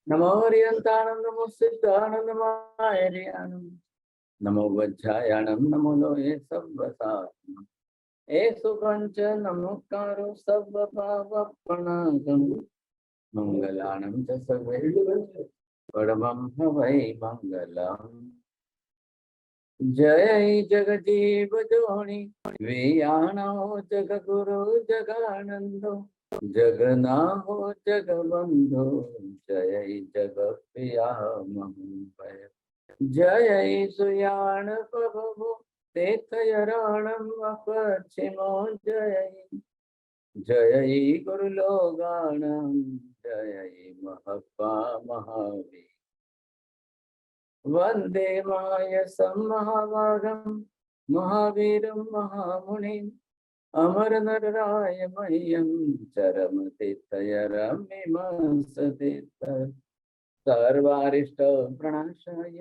नमो हरियंताणं नमो सिद्धानंदमायर्याणं नमो वज्रायाणं नमो लोये सव्वसारणं एषु पञ्च नमोकारो सव्वपावपणागं मंगलानं च सर्वैः परमं हवै मंगलम्। जय जगजीव जोनि वेयाणो जगगुरु जगानंदो जगन्नाथ जगबंधु जय जगप्रिया मंगल। जय सुयाण प्रभु तीर्थयरणं पश्चिमो जय जय गुरुलोगाणं जय महत्वा महावीर वंदे मायसं महाभागं महावीरं महामुनिम् अमरनराय मह्यं चरमतीर्थयरमिमंसतीर्थ सर्वारिष्टप्रणाशाय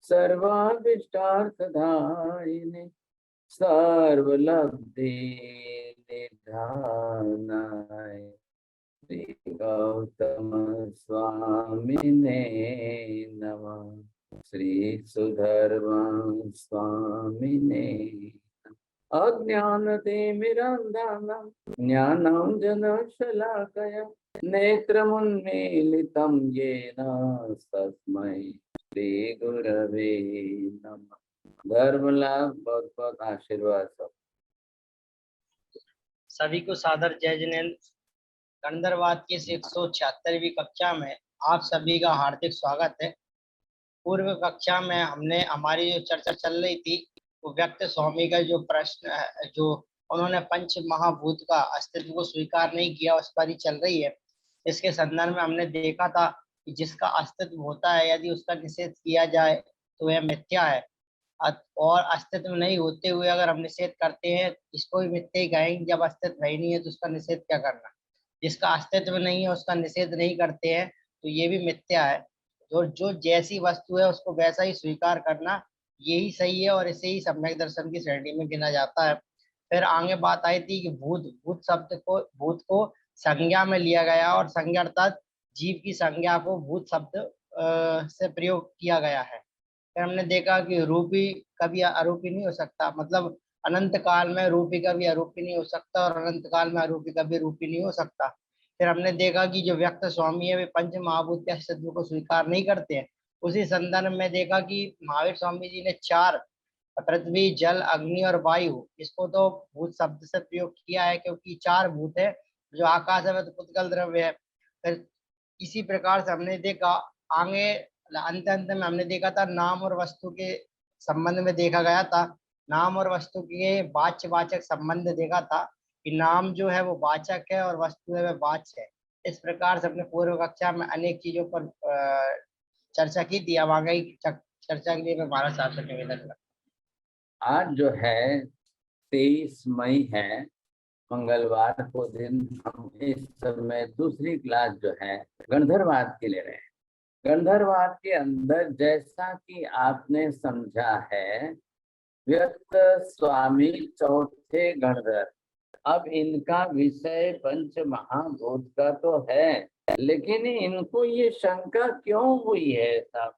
सर्वाभीष्टार्थदायिने सर्वलब्धिनिधानाय श्री गौतम स्वामिने नमः। श्री सुधर्मा स्वामिने अज्ञानतिमिरान्धानां ज्ञानाञ्जनशलाकया नेत्रमुन्मीलितं येन तस्मै श्रीगुरवे नमः। धर्म लाभ बहुत बहुत आशीर्वाद सब। सभी को सादर जय जिनेन्द्र। गंधर्वाद की 176वीं कक्षा में आप सभी का हार्दिक स्वागत है। पूर्व कक्षा में हमने हमारी जो चर्चा चल रही थी वो व्यक्त स्वामी का जो प्रश्न है, जो उन्होंने पंच महाभूत का अस्तित्व को स्वीकार नहीं किया, उस पर ही चल रही है। इसके संदर्भ में हमने देखा था कि जिसका अस्तित्व होता है यदि उसका निषेध किया जाए तो वह मिथ्या है, और अस्तित्व नहीं होते हुए अगर हम निषेध करते हैं इसको भी मिथ्या ही कहेंगे। जब अस्तित्व है ही नहीं है तो उसका निषेध क्या करना। जिसका अस्तित्व नहीं है उसका निषेध नहीं करते हैं तो ये भी मिथ्या है। जो जो जैसी वस्तु है उसको वैसा ही स्वीकार करना यही सही है, और इसे ही सम्यक दर्शन की श्रेणी में गिना जाता है। फिर आगे बात आई थी कि भूत शब्द को भूत को संज्ञा में लिया गया, और संज्ञा अर्थात जीव की संज्ञा को भूत शब्द से प्रयोग किया गया है। फिर हमने देखा कि रूपी कभी अरूपी नहीं हो सकता, मतलब अनंत काल में रूपी कभी अरूपी नहीं हो सकता और अनंत काल में अरूपी कभी रूपी नहीं हो सकता। फिर हमने देखा कि जो व्यक्त स्वामी है वे पंच महाभूत के अस्तित्व को स्वीकार नहीं करते हैं। उसी संदर्भ में देखा कि महावीर स्वामी जी ने चार, पृथ्वी जल अग्नि और वायु, इसको तो भूत शब्द से प्रयोग किया है क्योंकि चार भूत है। जो आकाश है वह तो पुद्गल द्रव्य है। फिर इसी प्रकार से हमने देखा आगे अंत में हमने देखा था नाम और वस्तु के संबंध में देखा गया था। नाम और वस्तु के वाच्य वाचक संबंध देखा था कि नाम जो है वो वाचक है और वस्तु है वह वाच्य है। इस प्रकार से अपने पूर्व कक्षा में अनेक चीजों पर चर्चा की थी। अब आगे चर्चा के लिए मैं भारत साहब से निवेदन करता हूं। आज जो है 23 मई है, मंगलवार को दिन हम इस समय दूसरी क्लास जो है गंधर्वाद की ले रहे हैं। गंधर्वाद के अंदर जैसा कि आपने समझा है, व्यक्त स्वामी चौथे गणधर। अब इनका विषय पंच महाभूत का तो है, लेकिन इनको ये शंका क्यों हुई है साहब?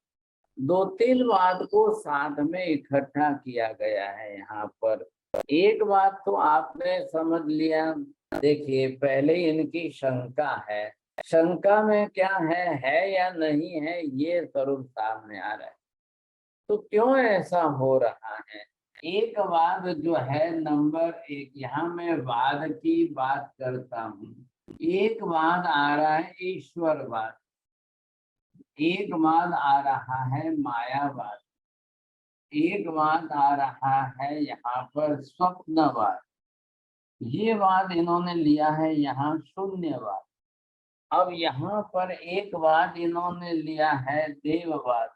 दो तीन बात को साथ में इकट्ठा किया गया है यहाँ पर। एक बात तो आपने समझ लिया। देखिए, पहले इनकी शंका है, शंका में क्या है या नहीं है, ये स्वरूप सामने आ रहा है। तो क्यों ऐसा हो रहा है? एक वाद जो है नंबर एक, यहाँ मैं वाद की बात करता हूँ। एक वाद आ रहा है ईश्वरवाद, एक वाद आ रहा है मायावाद, एक वाद आ रहा है यहाँ पर स्वप्नवाद, ये वाद इन्होंने लिया है यहाँ शून्यवाद। अब यहाँ पर एक वाद इन्होंने लिया है देववाद।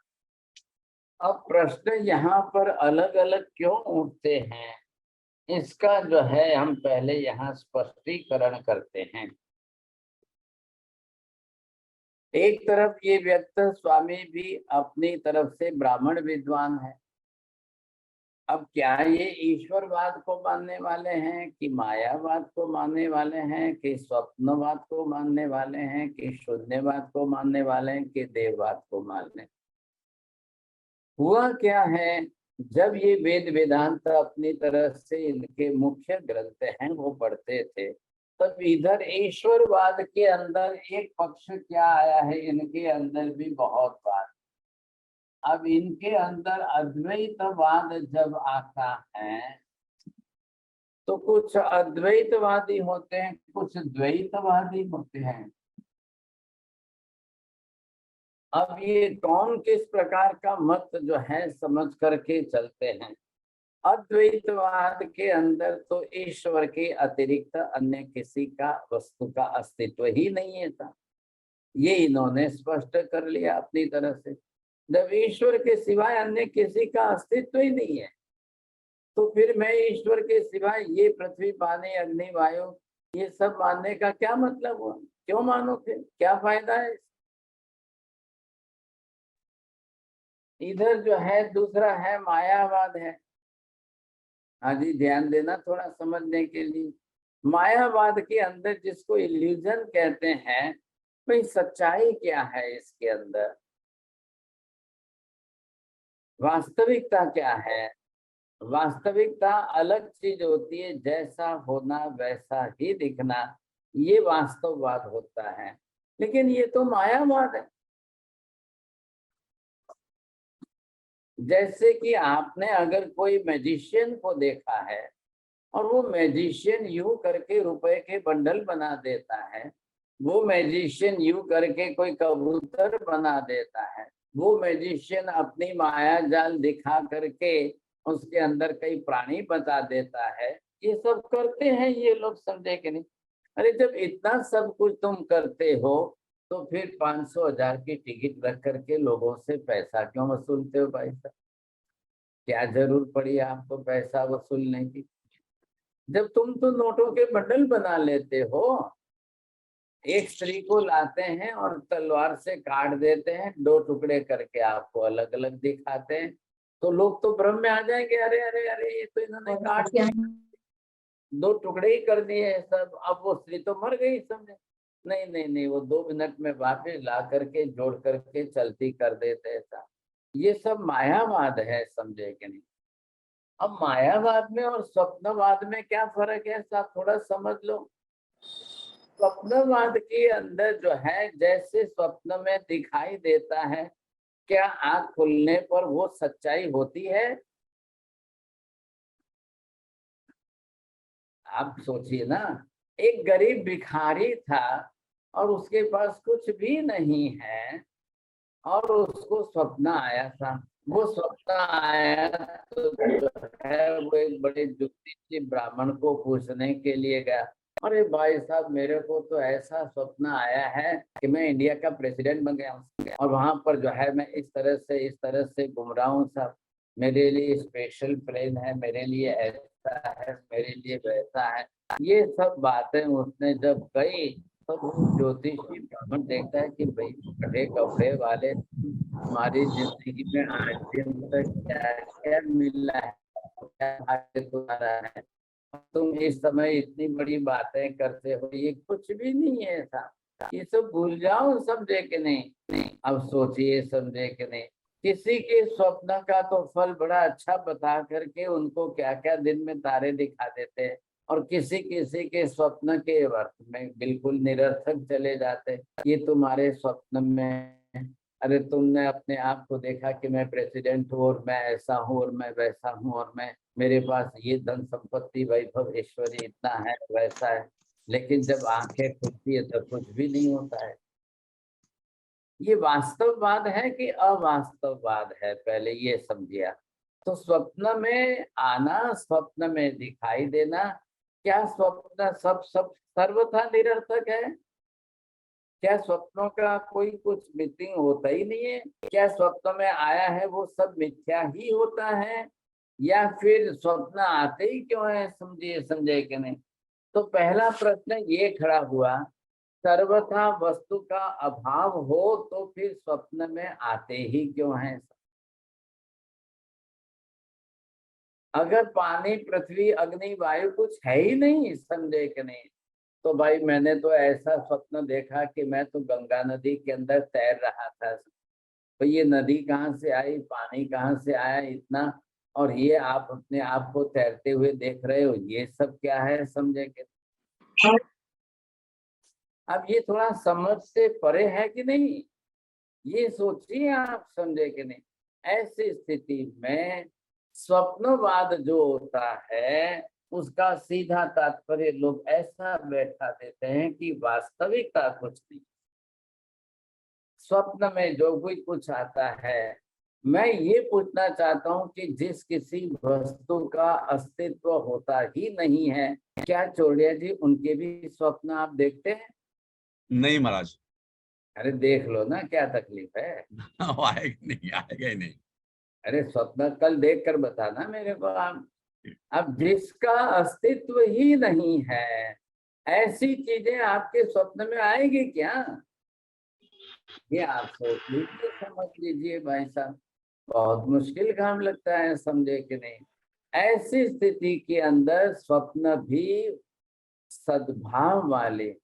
अब प्रश्न यहाँ पर अलग अलग क्यों उठते हैं, इसका जो है हम पहले यहाँ स्पष्टीकरण करते हैं। एक तरफ ये व्यक्त स्वामी भी अपनी तरफ से ब्राह्मण विद्वान है, अब क्या ये ईश्वरवाद को मानने वाले हैं कि मायावाद को मानने वाले हैं कि स्वप्नवाद को मानने वाले हैं कि शून्यवाद को मानने वाले हैं कि देववाद को मानने? हुआ क्या है, जब ये वेद वेदांत अपनी तरफ से इनके मुख्य ग्रंथ हैं वो पढ़ते थे, तब इधर ईश्वरवाद के अंदर एक पक्ष क्या आया है, इनके अंदर भी बहुत बात। अब इनके अंदर अद्वैतवाद जब आता है तो कुछ अद्वैतवादी होते हैं, कुछ द्वैतवादी होते हैं। अब ये कौन किस प्रकार का मत जो है समझ करके चलते हैं। अद्वैतवाद के अंदर तो ईश्वर के अतिरिक्त अन्य किसी का वस्तु का अस्तित्व ही नहीं है था, ये इन्होंने स्पष्ट कर लिया अपनी तरफ से। जब ईश्वर के सिवाय अन्य किसी का अस्तित्व ही नहीं है, तो फिर मैं ईश्वर के सिवाय ये पृथ्वी पानी अग्नि वायु ये सब मानने का क्या मतलब हुआ? क्यों मानो, फिर क्या फायदा है? इधर जो है दूसरा है मायावाद है। हाँ जी, ध्यान देना थोड़ा समझने के लिए। मायावाद के अंदर जिसको इल्यूजन कहते हैं, भाई सच्चाई क्या है इसके अंदर, वास्तविकता क्या है? वास्तविकता अलग चीज होती है, जैसा होना वैसा ही दिखना, ये वास्तववाद होता है। लेकिन ये तो मायावाद है। जैसे कि आपने अगर कोई मैजिशियन को देखा है और वो मैजिशियन यूं करके रुपए के बंडल बना देता है, वो मैजिशियन यूं करके कोई कबूतर बना देता है, वो मैजिशियन अपनी माया जाल दिखा करके उसके अंदर कई प्राणी बता देता है, ये सब करते हैं ये लोग, समझे कि नहीं? अरे जब इतना सब कुछ तुम करते हो तो फिर 500,000 की टिकट रख करके लोगों से पैसा क्यों वसूलते हो भाई साहब? क्या जरूर पड़ी आपको पैसा वसूलने की? जब तुम तो नोटों के बंडल बना लेते हो, एक स्त्री को लाते हैं और तलवार से काट देते हैं, 2 टुकड़े करके आपको अलग अलग दिखाते हैं, तो लोग तो भ्रम में आ जाएंगे, अरे अरे अरे ये तो इन्होंने काट दिया, 2 टुकड़े ही कर दिए सब, अब वो स्त्री तो मर गई, समझे? नहीं नहीं नहीं, वो 2 मिनट में वापस ला करके जोड़ करके चलती कर देते ऐसा। ये सब मायावाद है, समझे कि नहीं? अब मायावाद में और स्वप्नवाद में क्या फर्क है, साहब थोड़ा समझ लो। स्वप्नवाद के अंदर जो है, जैसे स्वप्न में दिखाई देता है, क्या आंख खुलने पर वो सच्चाई होती है? आप सोचिए ना, एक गरीब भिखारी था और उसके पास कुछ भी नहीं है और उसको स्वप्न आया था। वो स्वप्न आया तो जो है वो एक बड़े ज्योतिषी ब्राह्मण को पूछने के लिए गया, अरे भाई साहब मेरे को तो ऐसा स्वप्न आया है कि मैं इंडिया का प्रेसिडेंट बन गया हूँ और वहां पर जो है मैं इस तरह से घूम रहा हूँ साहब, मेरे लिए स्पेशल प्लेन है, मेरे लिए ऐसा है, मेरे लिए वैसा है। ये सब बातें उसने जब कही तो वो ज्योतिषी ब्राह्मण देखता है कि भाई कड़े कपड़े वाले, हमारी जिंदगी में आज दिन तक क्या क्या मिला है, क्या भाग्य तुम्हारा है, तुम इस समय इतनी बड़ी बातें करते हो, ये कुछ भी नहीं है ऐसा, ये सब भूल जाओ, समझे कि नहीं? अब सोचिए, समझे कि नहीं? किसी के स्वप्न का तो फल बड़ा अच्छा बता करके उनको क्या क्या दिन में तारे दिखा देते हैं, और किसी किसी के स्वप्न के अर्थ में बिल्कुल निरर्थक चले जाते। ये तुम्हारे स्वप्न में, अरे तुमने अपने आप को देखा कि मैं प्रेसिडेंट हूँ और मैं ऐसा हूँ और मैं वैसा हूँ और मैं, मेरे पास ये धन संपत्ति वैभव ऐश्वर्य इतना है वैसा है, लेकिन जब आंखें खुलती है तब कुछ भी नहीं होता है। ये वास्तववाद है कि अवास्तववाद है, पहले ये समझिए। तो स्वप्न में आना, स्वप्न में दिखाई देना, क्या स्वप्न सब सब सर्वथा निरर्थक है? क्या स्वप्नों का कोई कुछ मीटिंग होता ही नहीं है? क्या स्वप्न में आया है वो सब मिथ्या ही होता है, या फिर स्वप्न आते ही क्यों है, समझिए, समझे कि नहीं? तो पहला प्रश्न ये खड़ा हुआ, सर्वथा वस्तु का अभाव हो तो फिर स्वप्न में आते ही क्यों है? अगर पानी पृथ्वी अग्नि वायु कुछ है ही नहीं, समझे कि नहीं, तो भाई मैंने तो ऐसा स्वप्न देखा कि मैं तो गंगा नदी के अंदर तैर रहा था। तो ये नदी कहाँ से आई, पानी कहाँ से आया इतना, और ये आप अपने आप को तैरते हुए देख रहे हो, ये सब क्या है, समझे कि। अब ये थोड़ा समझ से परे है कि नहीं, ये सोचिए आप, समझे कि नहीं। ऐसी स्थिति में स्वप्नवाद जो होता है उसका सीधा तात्पर्य लोग ऐसा बैठा देते हैं कि वास्तविकता कुछ नहीं, स्वप्न में जो भी कुछ आता है। मैं ये पूछना चाहता हूँ कि जिस किसी वस्तु का अस्तित्व होता ही नहीं है, क्या चौड़िया जी उनके भी स्वप्न आप देखते हैं? नहीं महाराज। अरे देख लो ना, क्या तकलीफ है। वो आएगा नहीं, आएगा ही नहीं। अरे स्वप्न कल देख कर बताना मेरे को आप। अब जिसका अस्तित्व ही नहीं है, ऐसी चीजें आपके स्वप्न में आएगी क्या? ये आप सोच लीजिए, समझ लीजिए भाई साहब, बहुत मुश्किल काम लगता है, समझे कि नहीं। ऐसी स्थिति के अंदर स्वप्न भी सद्भाव वाले,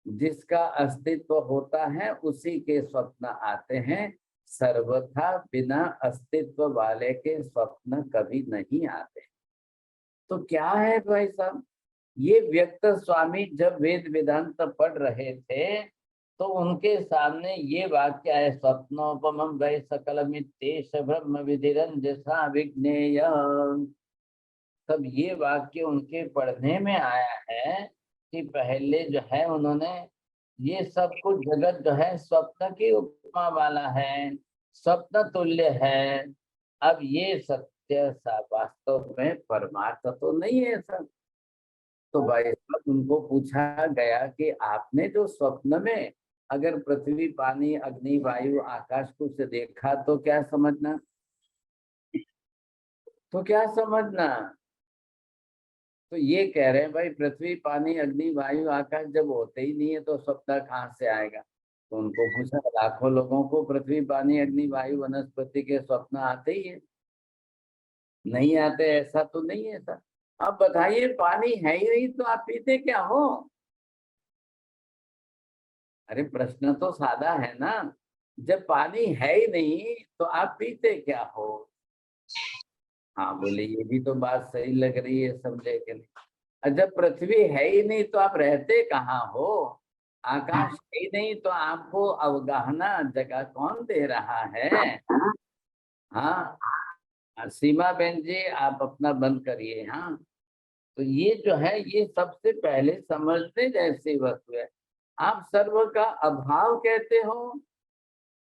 जिसका अस्तित्व होता है उसी के स्वप्न आते हैं। सर्वथा बिना अस्तित्व वाले के स्वप्न कभी नहीं आते। तो क्या है भाई साहब, ये व्यक्त स्वामी जब वेद वेदांत पढ़ रहे थे तो उनके सामने ये वाक्य है, स्वप्नोपमं वै सकलमित्येष ब्रह्म विधिरंजसा विज्ञेय। तब ये वाक्य उनके पढ़ने में आया है कि पहले जो है उन्होंने ये सब कुछ जगत जो है स्वप्न की उपमा वाला है, स्वप्न तुल्य है। अब ये सत्य सा वास्तव में परमार्थ तो नहीं है सब। तो भाई साहब उनको पूछा गया कि आपने जो स्वप्न में अगर पृथ्वी पानी अग्नि वायु आकाश कुछ देखा तो क्या समझना, तो क्या समझना। तो ये कह रहे हैं भाई पृथ्वी पानी अग्नि वायु आकाश जब होते ही नहीं है तो स्वप्न कहाँ से आएगा। तो उनको पूछा, लाखों लोगों को पृथ्वी पानी अग्नि वायु वनस्पति के स्वप्न आते ही है, नहीं आते ऐसा तो नहीं है सर। अब बताइए पानी है ही नहीं तो आप पीते क्या हो? अरे प्रश्न तो सादा है ना, जब पानी है ही नहीं तो आप पीते क्या हो? हाँ बोले ये भी तो बात सही लग रही है, समझे कि नहीं। और जब पृथ्वी है ही नहीं तो आप रहते कहाँ हो? आकाश है ही नहीं तो आपको अवगाहना जगह कौन दे रहा है? हाँ सीमा बहन जी आप अपना बंद करिए। हाँ तो ये जो है ये सबसे पहले समझने जैसी वस्तु है। आप सर्व का अभाव कहते हो,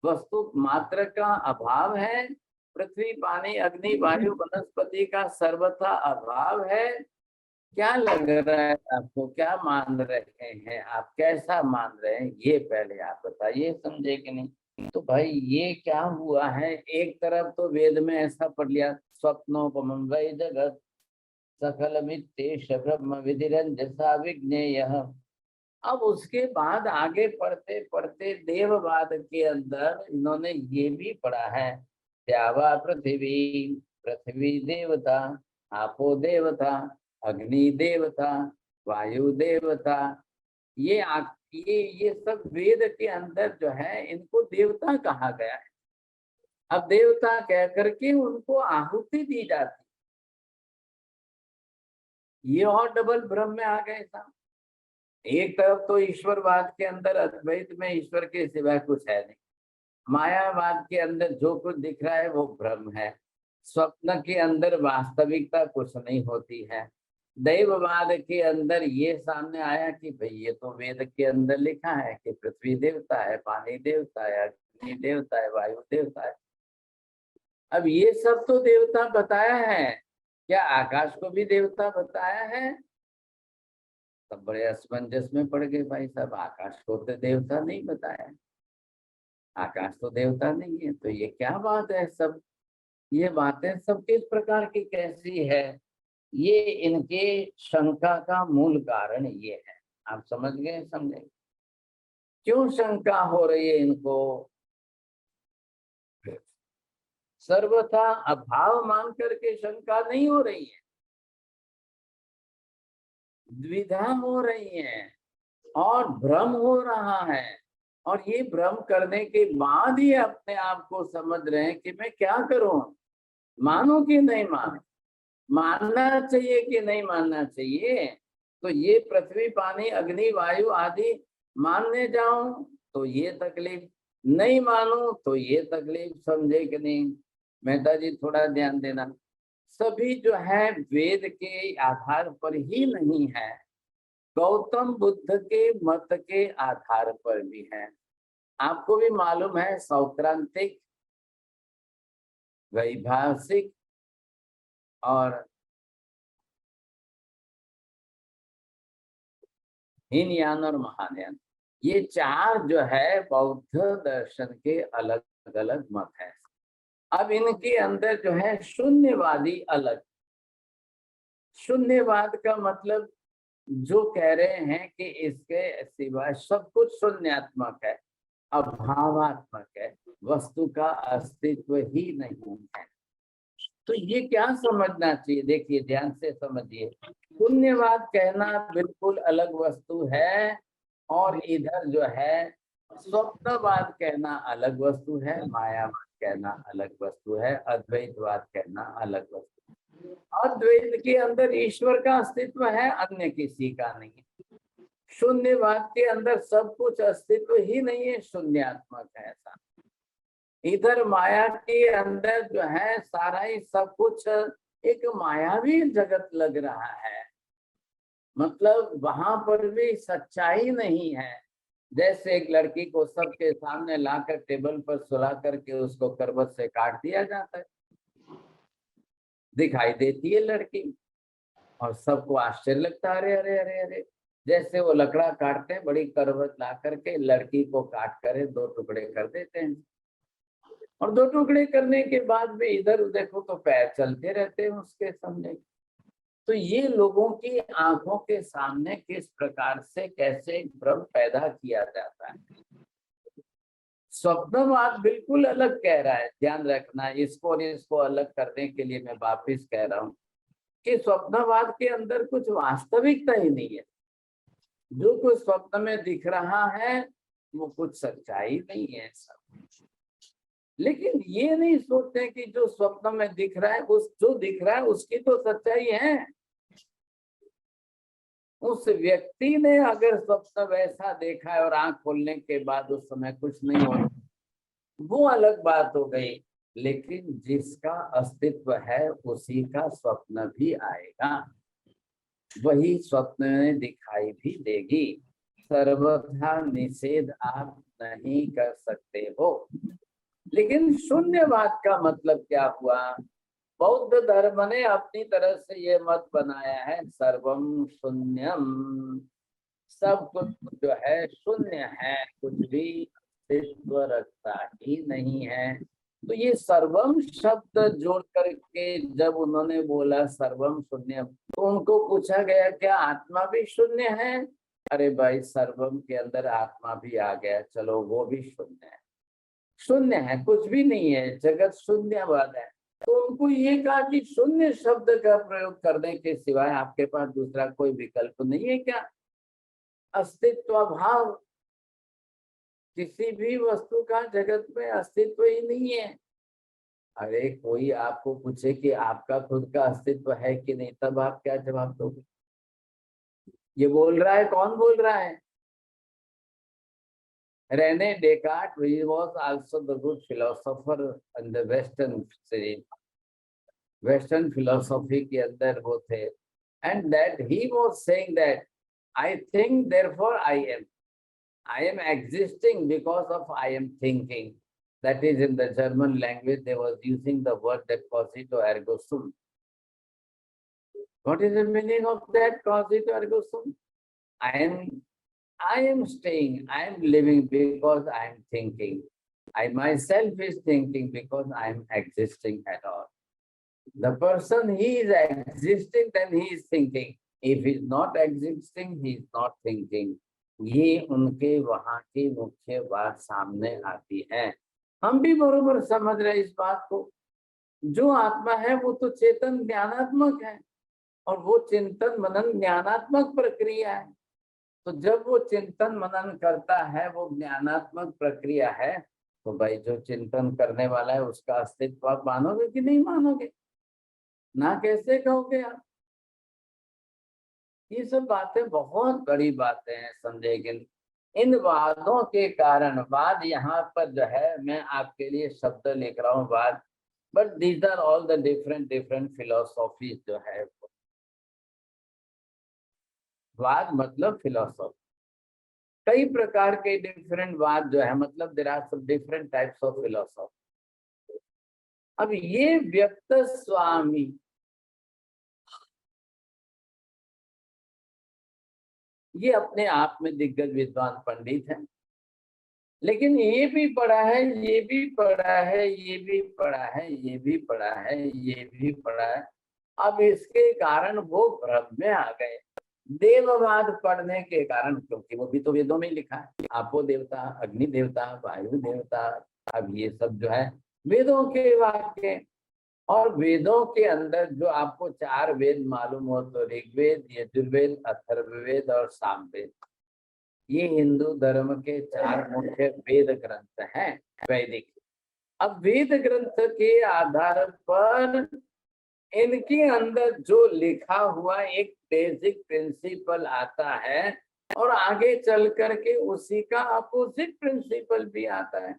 वस्तु मात्र का अभाव है। पृथ्वी पानी अग्नि वायु वनस्पति का सर्वथा अभाव है। क्या लग रहा है आपको, क्या मान रहे हैं आप, कैसा मान रहे हैं, ये पहले आप बताइए, समझे कि नहीं। तो भाई ये क्या हुआ है, एक तरफ तो वेद में ऐसा पढ़ लिया, स्वप्नोपमं वै जगत सकलमित्येष ब्रह्म विधिरंजसा विज्ञेयः। अब उसके बाद आगे पढ़ते पढ़ते देववाद के अंदर इन्होंने ये भी पढ़ा है, द्यावा पृथ्वी, पृथ्वी देवता, आपो देवता, अग्नि देवता, वायु देवता। ये सब वेद के अंदर जो है इनको देवता कहा गया है। अब देवता कह करके उनको आहुति दी जाती, ये और डबल भ्रम में आ गए साहब। एक तरफ तो ईश्वरवाद के अंदर अद्वैत में ईश्वर के सिवाय कुछ है नहीं, मायावाद के अंदर जो कुछ दिख रहा है वो भ्रम है, स्वप्न के अंदर वास्तविकता कुछ नहीं होती है। दैववाद के अंदर ये सामने आया कि भाई ये तो वेद के अंदर लिखा है कि पृथ्वी देवता है, पानी देवता है, अग्नि देवता है, वायु देवता है। अब ये सब तो देवता बताया है, क्या आकाश को भी देवता बताया है? सब बड़े असमंजस में पड़ गए भाई साहब, आकाश को तो देवता नहीं बताया, आकाश तो देवता नहीं है, तो ये क्या बात है सब, ये बातें सब किस प्रकार की कैसी है? ये इनके शंका का मूल कारण ये है। आप समझ गए, समझे क्यों शंका हो रही है इनको? सर्वथा अभाव मान करके शंका नहीं हो रही है, द्विधा हो रही है और भ्रम हो रहा है। और ये भ्रम करने के बाद ही अपने आप को समझ रहे हैं कि मैं क्या करूं, मानूं कि नहीं मानूं, मानना चाहिए कि नहीं मानना चाहिए। तो ये पृथ्वी पानी अग्नि वायु आदि मानने जाऊं तो ये तकलीफ, नहीं मानूं तो ये तकलीफ, समझे कि नहीं। मेहता जी थोड़ा ध्यान देना, सभी जो है वेद के आधार पर ही नहीं है, गौतम बुद्ध के मत के आधार पर भी है। आपको भी मालूम है सौक्रांतिक, वैभाषिक और हीनयान और महायान, ये चार जो है बौद्ध दर्शन के अलग अलग मत है। अब इनके अंदर जो है शून्यवादी अलग। शून्यवाद का मतलब जो कह रहे हैं कि इसके सिवाय सब कुछ शून्यात्मक है, अभावात्मक है, वस्तु का अस्तित्व ही नहीं है। तो ये क्या समझना चाहिए, देखिए ध्यान से समझिए। शून्यवाद कहना बिल्कुल अलग वस्तु है और इधर जो है स्वप्नवाद कहना अलग वस्तु है, मायावाद कहना अलग वस्तु है, अद्वैतवाद कहना अलग वस्तु है। अद्वैत के अंदर ईश्वर का अस्तित्व है, अन्य किसी का नहीं है। शून्यवाद के अंदर सब कुछ अस्तित्व ही नहीं है, शून्यात्मक है ऐसा। इधर माया के अंदर जो है सारा ही सब कुछ एक मायावी जगत लग रहा है, मतलब वहां पर भी सच्चाई नहीं है। जैसे एक लड़की को सबके सामने लाकर टेबल पर सुला करके उसको करवट से काट दिया जाता है, दिखाई देती है लड़की और सबको आश्चर्य लगता है, अरे अरे अरे अरे। जैसे वो लकड़ा काटते हैं, बड़ी करवट ला करके लड़की को काट कर दो टुकड़े कर देते हैं, और दो टुकड़े करने के बाद भी इधर देखो तो पैर चलते रहते हैं उसके सामने। तो ये लोगों की आंखों के सामने किस प्रकार से कैसे भ्रम पैदा किया जाता है। स्वप्नवाद बिल्कुल अलग कह रहा है, ध्यान रखना, इसको और इसको अलग करने के लिए मैं वापिस कह रहा हूँ कि स्वप्नवाद के अंदर कुछ वास्तविकता ही नहीं है। जो कुछ स्वप्न में दिख रहा है वो कुछ सच्चाई नहीं है सब। लेकिन ये नहीं सोचते कि जो स्वप्न में दिख रहा है, उस जो दिख रहा है उसकी तो सच्चाई है। उस व्यक्ति ने अगर स्वप्न वैसा देखा है और आंख खोलने के बाद उस समय कुछ नहीं हो, वो अलग बात हो गई। लेकिन जिसका अस्तित्व है उसी का स्वप्न भी आएगा, वही स्वप्न में दिखाई भी देगी। सर्वथा निषेध आप नहीं कर सकते हो। लेकिन शून्यवाद का मतलब क्या हुआ? बौद्ध धर्म ने अपनी तरह से ये मत बनाया है, सर्वम शून्यम, सब कुछ जो है शून्य है, कुछ भी अस्तित्व रखता ही नहीं है। तो ये सर्वम शब्द जोड़ करके जब उन्होंने बोला सर्वम शून्य, तो उनको पूछा गया क्या आत्मा भी शून्य है? अरे भाई सर्वम के अंदर आत्मा भी आ गया, चलो वो भी शून्य है, शून्य है, कुछ भी नहीं है, जगत शून्यवाद है। तो उनको ये कहा कि शून्य शब्द का प्रयोग करने के सिवाय आपके पास दूसरा कोई विकल्प नहीं है क्या? अस्तित्व भाव, किसी भी वस्तु का जगत में अस्तित्व ही नहीं है। अरे कोई आपको पूछे कि आपका खुद का अस्तित्व है कि नहीं, तब आप क्या जवाब दोगे? ये बोल रहा है, कौन बोल रहा है? Rene Descartes, he was also the good philosopher in the Western philosophy के अंदर वो थे, and that he was saying that I think therefore I am existing because of I am thinking. That is in the German language they was using the word that cogito ergo sum. What is the meaning of that cogito ergo sum? I am staying, I am living because I am thinking. I myself is thinking because I am existing at all. The person, he is existing, then he is thinking. If he is not existing, he is not thinking. ये उनके वहाँ की मुख्य बात सामने आती है। हम भी बरोबर समझ रहे इस बात को। जो आत्मा है वो तो चेतन ज्ञानात्मक है, और वो चिंतन मनन ज्ञानात्मक प्रक्रिया है। तो जब वो चिंतन मनन करता है, वो ज्ञानात्मक प्रक्रिया है, तो भाई जो चिंतन करने वाला है उसका अस्तित्व आप मानोगे कि नहीं मानोगे? ना कैसे कहोगे आप? ये सब बातें बहुत बड़ी बातें हैं, समझे कि नहीं? इन वादों के कारण, वाद यहाँ पर जो है मैं आपके लिए शब्द लिख रहा हूँ वाद, but these are all the different different philosophy जो है। वाद मतलब फिलोसॉफी, कई प्रकार के डिफरेंट वाद जो है, मतलब there are some different types of philosophy. अब ये व्यक्त स्वामी, ये अपने आप में दिग्गज विद्वान पंडित हैं, लेकिन ये भी पढ़ा है, ये भी पढ़ा है, ये भी पढ़ा है, ये भी पढ़ा है, ये भी पढ़ा है। अब इसके कारण वो भ्रम में आ गए, देववाद पढ़ने के कारण, क्योंकि वो भी तो वेदों में लिखा है, आपो देवता, अग्नि देवता, वायु देवता। अब ये सब जो है वेदों के वाक्य, और वेदों के अंदर जो आपको 4 वेद मालूम हो तो ऋग्वेद, यजुर्वेद, अथर्ववेद और सामवेद, ये हिंदू धर्म के 4 मुख्य वेद ग्रंथ हैं वैदिक। अब वेद ग्रंथ के आधार पर इनके अंदर जो लिखा हुआ एक बेसिक प्रिंसिपल आता है, और आगे चल करके उसी का अपोजिट प्रिंसिपल भी आता है।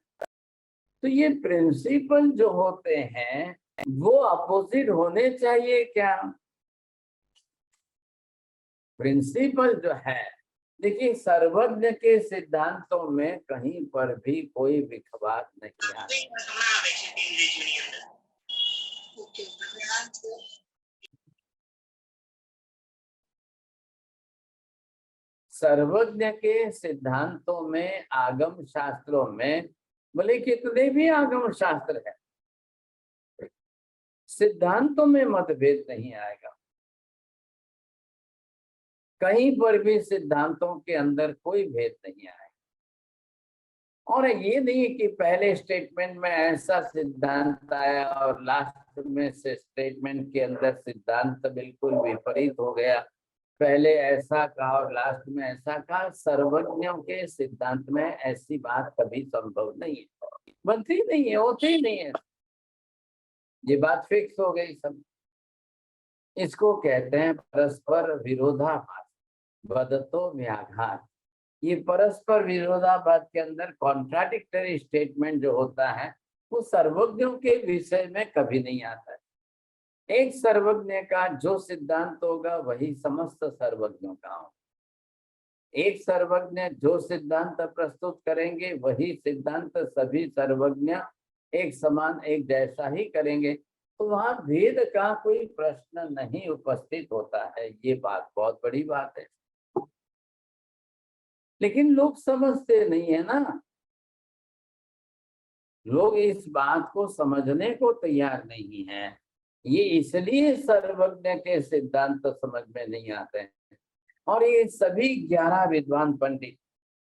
तो ये प्रिंसिपल जो होते हैं वो अपोजिट होने चाहिए क्या? प्रिंसिपल जो है, देखिए सर्वज्ञ के सिद्धांतों में कहीं पर भी कोई विखवाद नहीं आता। सर्वज्ञ के सिद्धांतों में, आगम शास्त्रों में, बोले कितने भी आगम शास्त्र है, सिद्धांतों में मतभेद नहीं आएगा। कहीं पर भी सिद्धांतों के अंदर कोई भेद नहीं आएगा। और ये नहीं कि पहले स्टेटमेंट में ऐसा सिद्धांत आया और लास्ट में से स्टेटमेंट के अंदर सिद्धांत बिल्कुल विपरीत हो गया, पहले ऐसा कहा और लास्ट में ऐसा कहा। सर्वज्ञों के सिद्धांत में ऐसी बात कभी संभव नहीं है, बनती नहीं है, होती ही नहीं है। ये बात फिक्स हो गई सब। इसको कहते हैं परस्पर विरोधाभास, वदतो व्याघात। ये परस्पर विरोधाभास के अंदर कॉन्ट्राडिक्टरी स्टेटमेंट जो होता है वो सर्वज्ञों के विषय में कभी नहीं आता है। एक सर्वज्ञ का जो सिद्धांत होगा वही समस्त सर्वज्ञों का होगा। एक सर्वज्ञ जो सिद्धांत प्रस्तुत करेंगे वही सिद्धांत सभी सर्वज्ञ एक समान, एक जैसा ही करेंगे। तो वहां भेद का कोई प्रश्न नहीं उपस्थित होता है। ये बात बहुत बड़ी बात है, लेकिन लोग समझते नहीं है ना। लोग इस बात को समझने को तैयार नहीं है। ये इसलिए सर्वज्ञ के सिद्धांत समझ में नहीं आते हैं। और ये सभी 11 विद्वान पंडित,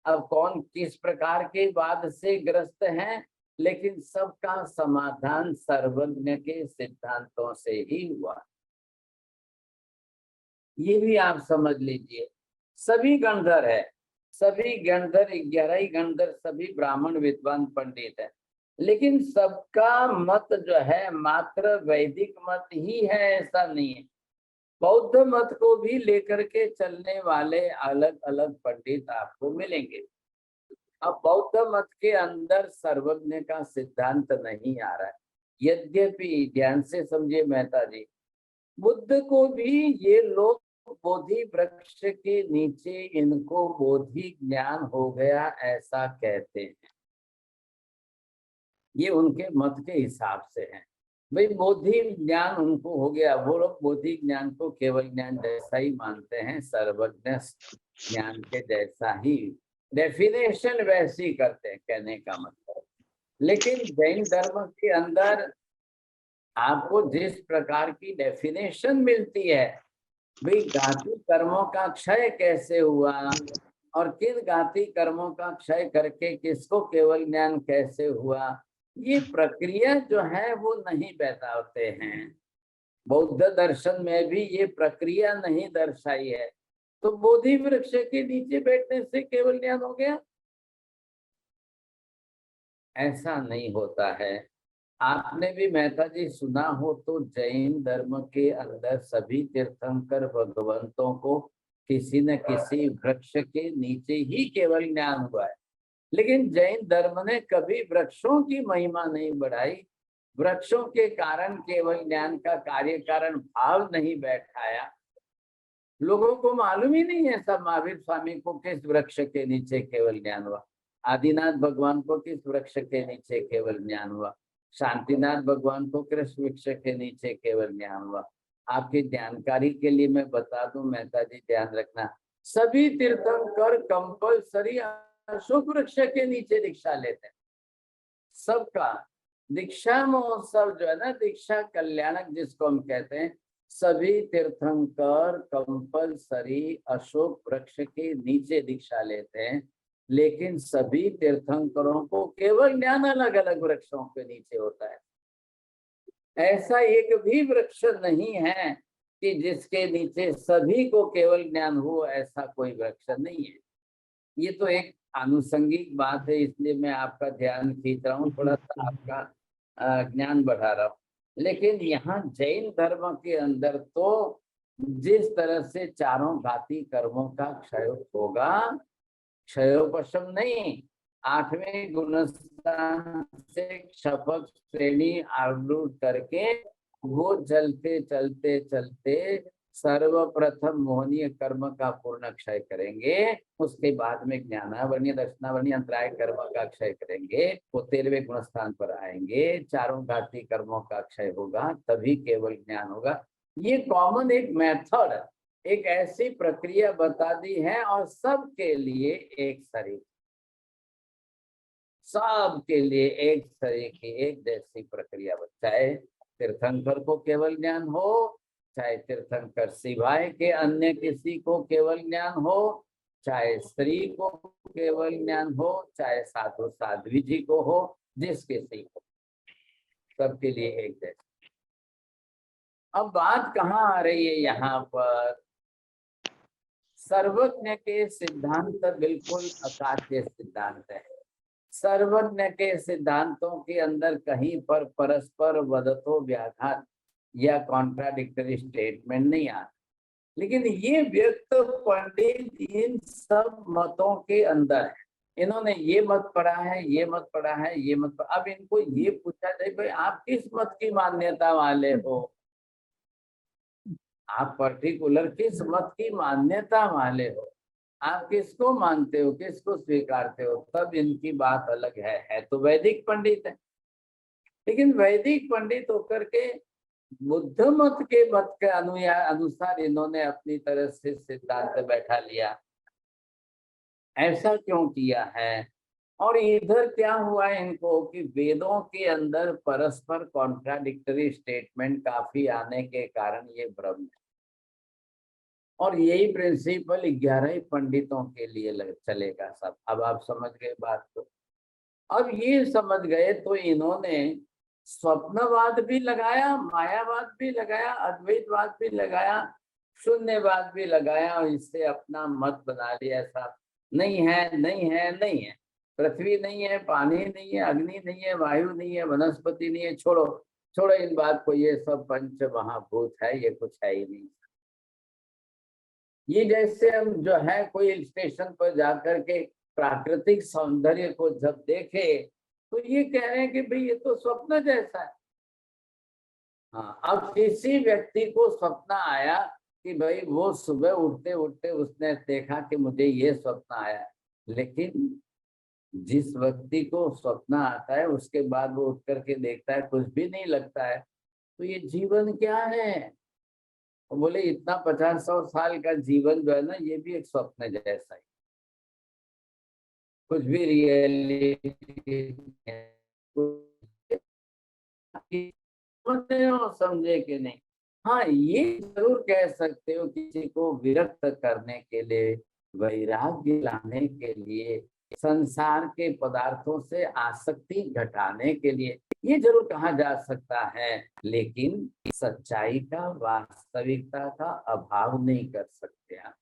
अब कौन किस प्रकार के वाद से ग्रस्त हैं, लेकिन सबका समाधान सर्वज्ञ के सिद्धांतों से ही हुआ। ये भी आप समझ लीजिए। सभी गणधर है, सभी गणधर, 11 ही गणधर, सभी ब्राह्मण विद्वान पंडित है, लेकिन सबका मत जो है मात्र वैदिक मत ही है, ऐसा नहीं है। बौद्ध मत को भी लेकर के चलने वाले अलग अलग पंडित आपको मिलेंगे। अब बौद्ध मत के अंदर सर्वज्ञ का सिद्धांत नहीं आ रहा है। यद्यपि, ध्यान से समझिए मेहता जी, बुद्ध को भी ये लोग बोधि वृक्ष के नीचे इनको बोधि ज्ञान हो गया ऐसा कहते हैं। ये उनके मत के हिसाब से है। भाई बोधि ज्ञान उनको हो गया, वो लोग बोधि ज्ञान को केवल ज्ञान जैसा ही मानते हैं, सर्वज्ञ ज्ञान के जैसा ही डेफिनेशन वैसी करते हैं, कहने का मतलब। लेकिन जैन धर्म के अंदर आपको जिस प्रकार की डेफिनेशन मिलती है, भाई घाती कर्मों का क्षय कैसे हुआ और किन घाती कर्मों का क्षय करके किसको केवल ज्ञान कैसे हुआ, ये प्रक्रिया जो है वो नहीं बताते हैं। बौद्ध दर्शन में भी ये प्रक्रिया नहीं दर्शाई है। तो बोधि वृक्ष के नीचे बैठने से केवल ज्ञान हो गया, ऐसा नहीं होता है। आपने भी मेहता जी सुना हो तो जैन धर्म के अंदर सभी तीर्थंकर भगवंतों को किसी न किसी वृक्ष के नीचे ही केवल ज्ञान हुआ है। लेकिन जैन धर्म ने कभी वृक्षों की महिमा नहीं बढ़ाई, वृक्षों के कारण केवल ज्ञान का कार्य कारण भाव नहीं बैठाया। लोगों को मालूम ही नहीं है सब महावीर स्वामी को किस वृक्ष के नीचे केवल ज्ञान हुआ, आदिनाथ भगवान को किस वृक्ष के नीचे केवल ज्ञान हुआ, शांतिनाथ भगवान को किस वृक्ष के नीचे केवल ज्ञान हुआ। आपकी जानकारी के लिए मैं बता दूं मेहता जी, ध्यान रखना, सभी तीर्थंकर कंपलसरी अशोक वृक्ष के नीचे दीक्षा लेते हैं। सबका दीक्षा महोत्सव जो है ना, दीक्षा कल्याणक जिसको हम कहते हैं, सभी तीर्थंकर कंपलसरी अशोक वृक्ष के नीचे दीक्षा लेते हैं। लेकिन सभी तीर्थंकरों को केवल ज्ञान अलग अलग वृक्षों के नीचे होता है। ऐसा एक भी वृक्ष नहीं है कि जिसके नीचे सभी को केवल ज्ञान हो, ऐसा कोई वृक्ष नहीं है। ये तो एक आनुषंगिक बात है, इसलिए मैं आपका ध्यान खींच रहा हूँ, थोड़ा सा आपका ज्ञान बढ़ा रहा हूँ। लेकिन यहाँ जैन धर्म के अंदर तो जिस तरह से चारों घाती कर्मों का क्षय होगा, क्षयोपशम नहीं, 8वें गुणस्थान से क्षपक श्रेणी आरूढ़ करके वो चलते चलते चलते सर्वप्रथम मोहनीय कर्म का पूर्ण क्षय करेंगे। उसके बाद में ज्ञानावरणीय दर्शनावरणीय अंतराय कर्म का क्षय करेंगे। वो 13वें गुणस्थान पर आएंगे, चारों घाती कर्मों का क्षय होगा, तभी केवल ज्ञान होगा। ये कॉमन एक मेथड, एक ऐसी प्रक्रिया बता दी है, और सबके लिए एक शरीर, सबके लिए एक तरह की एक जैसी प्रक्रिया। चाहे तीर्थंकर को केवल ज्ञान हो, चाहे तीर्थंकर सिवाय के अन्य किसी को केवल ज्ञान हो, चाहे स्त्री को केवल ज्ञान हो, चाहे साधु साध्वी जी को हो, जिस किसी को, सबके लिए एक जैसा। अब बात कहाँ आ रही है यहाँ पर? सर्वज्ञ के सिद्धांत बिल्कुल अकाट्य सिद्धांत है। सर्वज्ञ के सिद्धांतों के अंदर कहीं पर परस्पर वदतो व्याघात या कॉन्ट्राडिक्टरी स्टेटमेंट नहीं आता। लेकिन ये व्यक्त पंडित इन सब मतों के अंदर है। इन्होंने ये मत पढ़ा है, ये मत पढ़ा है, ये मत पढ़ा। अब इनको ये पूछा जाए भाई आप किस मत की मान्यता वाले हो, आप पर्टिकुलर किस मत की मान्यता वाले हो, आप किसको मानते हो, किसको स्वीकारते हो, तब इनकी बात अलग है तो वैदिक पंडित है। लेकिन वैदिक पंडित होकर के बुद्ध मत के अनुसार इन्होंने अपनी तरह से सिद्धांत बैठा लिया। ऐसा क्यों किया है? और इधर क्या हुआ इनको कि वेदों के अंदर परस्पर कॉन्ट्राडिक्टरी स्टेटमेंट काफी आने के कारण ये भ्रम है। और यही प्रिंसिपल 11 पंडितों के लिए चलेगा सब। अब आप समझ गए बात को। अब ये समझ गए तो इन्होंने स्वप्नवाद भी लगाया, मायावाद भी लगाया, अद्वैतवाद भी लगाया, शून्यवाद भी लगाया, और इससे अपना मत बना लिया। ऐसा नहीं है, नहीं है, नहीं है, पृथ्वी नहीं है, पानी नहीं है, अग्नि नहीं है, वायु नहीं है, वनस्पति नहीं है, छोड़ो छोड़ो इन बात को, ये सब पंच महाभूत है, ये कुछ है ही नहीं। ये जैसे हम जो है कोई हिल स्टेशन पर जाकर के प्राकृतिक सौंदर्य को जब देखे तो ये कह रहे हैं कि भाई ये तो स्वप्न जैसा है। हाँ, अब किसी व्यक्ति को स्वप्न आया कि भाई वो सुबह उठते उठते उसने देखा कि मुझे ये स्वप्न आया, लेकिन जिस व्यक्ति को स्वप्न आता है उसके बाद वो उठ करके देखता है कुछ भी नहीं लगता है, तो ये जीवन क्या है? वो बोले इतना 50-100 साल का जीवन जो है ना, ये भी एक स्वप्न जैसा है, कुछ भी रियलिटी हो, समझे कि नहीं? हाँ, ये जरूर कह सकते हो किसी को विरक्त करने के लिए, वैराग्य लाने के लिए संसार के पदार्थों से आसक्ति घटाने के लिए ये जरूर कहा जा सकता है, लेकिन सच्चाई का, वास्तविकता का अभाव नहीं कर सकते आप।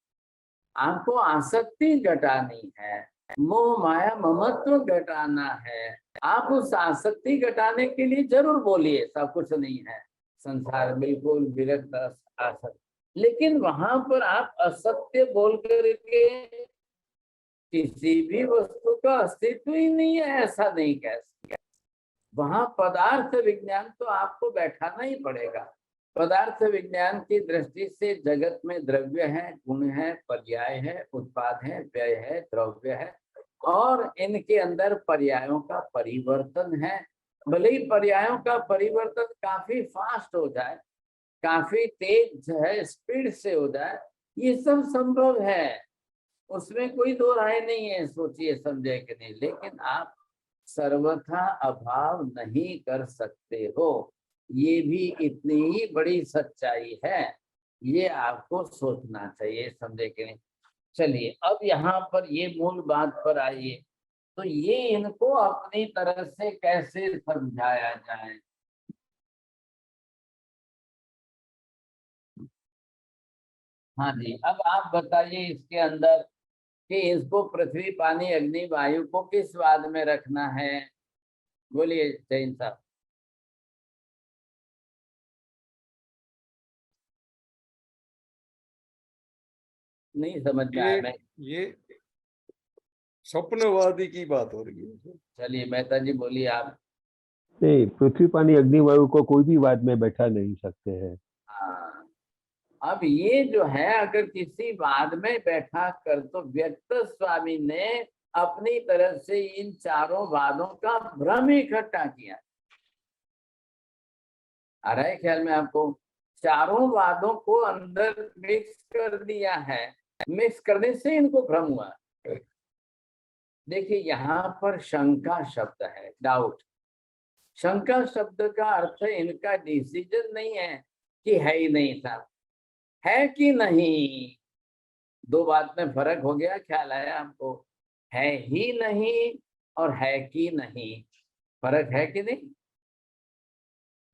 आपको आसक्ति घटानी है, मोह माया ममत्व घटाना है, आप उस आसक्ति घटाने के लिए जरूर बोलिए, सब कुछ नहीं है, संसार बिल्कुल विरक्त आसक्त, लेकिन वहां पर आप असत्य बोल करके किसी भी वस्तु का अस्तित्व ही नहीं है ऐसा नहीं कह सकते। वहां पदार्थ विज्ञान तो आपको बैठाना ही पड़ेगा। पदार्थ विज्ञान की दृष्टि से जगत में द्रव्य है, गुण है, पर्याय है, उत्पाद है, व्यय है, द्रव्य है, और इनके अंदर पर्यायों का परिवर्तन है। भले ही पर्यायों का परिवर्तन काफी फास्ट हो जाए, काफी तेज जो है स्पीड से हो जाए, ये सब संभव है, उसमें कोई दो राय नहीं है, सोचिए समझे कि नहीं, लेकिन आप सर्वथा अभाव नहीं कर सकते हो, ये भी इतनी ही बड़ी सच्चाई है, ये आपको सोचना चाहिए, समझे कि नहीं। चलिए अब यहाँ पर ये मूल बात पर आइए, तो ये इनको अपनी तरह से कैसे समझाया जाए। हाँ जी, अब आप बताइए इसके अंदर कि इसको पृथ्वी, पानी, अग्नि, वायु को किस वाद में रखना है, बोलिए जैन साहब। नहीं समझ में आया। ये स्वप्नवादी की बात हो रही है। चलिए मेहता जी बोलिए आप। नहीं, पृथ्वी पानी अग्नि वायु को कोई भी वाद में बैठा नहीं सकते हैं। हाँ, अब ये जो है अगर किसी वाद में बैठा कर, तो व्यक्त स्वामी ने अपनी तरफ से इन चारों वादों का भ्रम इकट्ठा किया। आ रहा है ख्याल में आपको? चारों वादों को अंदर मिक्स कर दिया है, मिक्स करने से इनको भ्रम हुआ। देखिए यहाँ पर शंका शब्द है, डाउट। शंका शब्द का अर्थ इनका डिसीजन नहीं है कि है ही नहीं था, है कि नहीं, दो बात में फर्क हो गया, ख्याल आया आपको? है ही नहीं और है कि नहीं, फर्क है कि नहीं?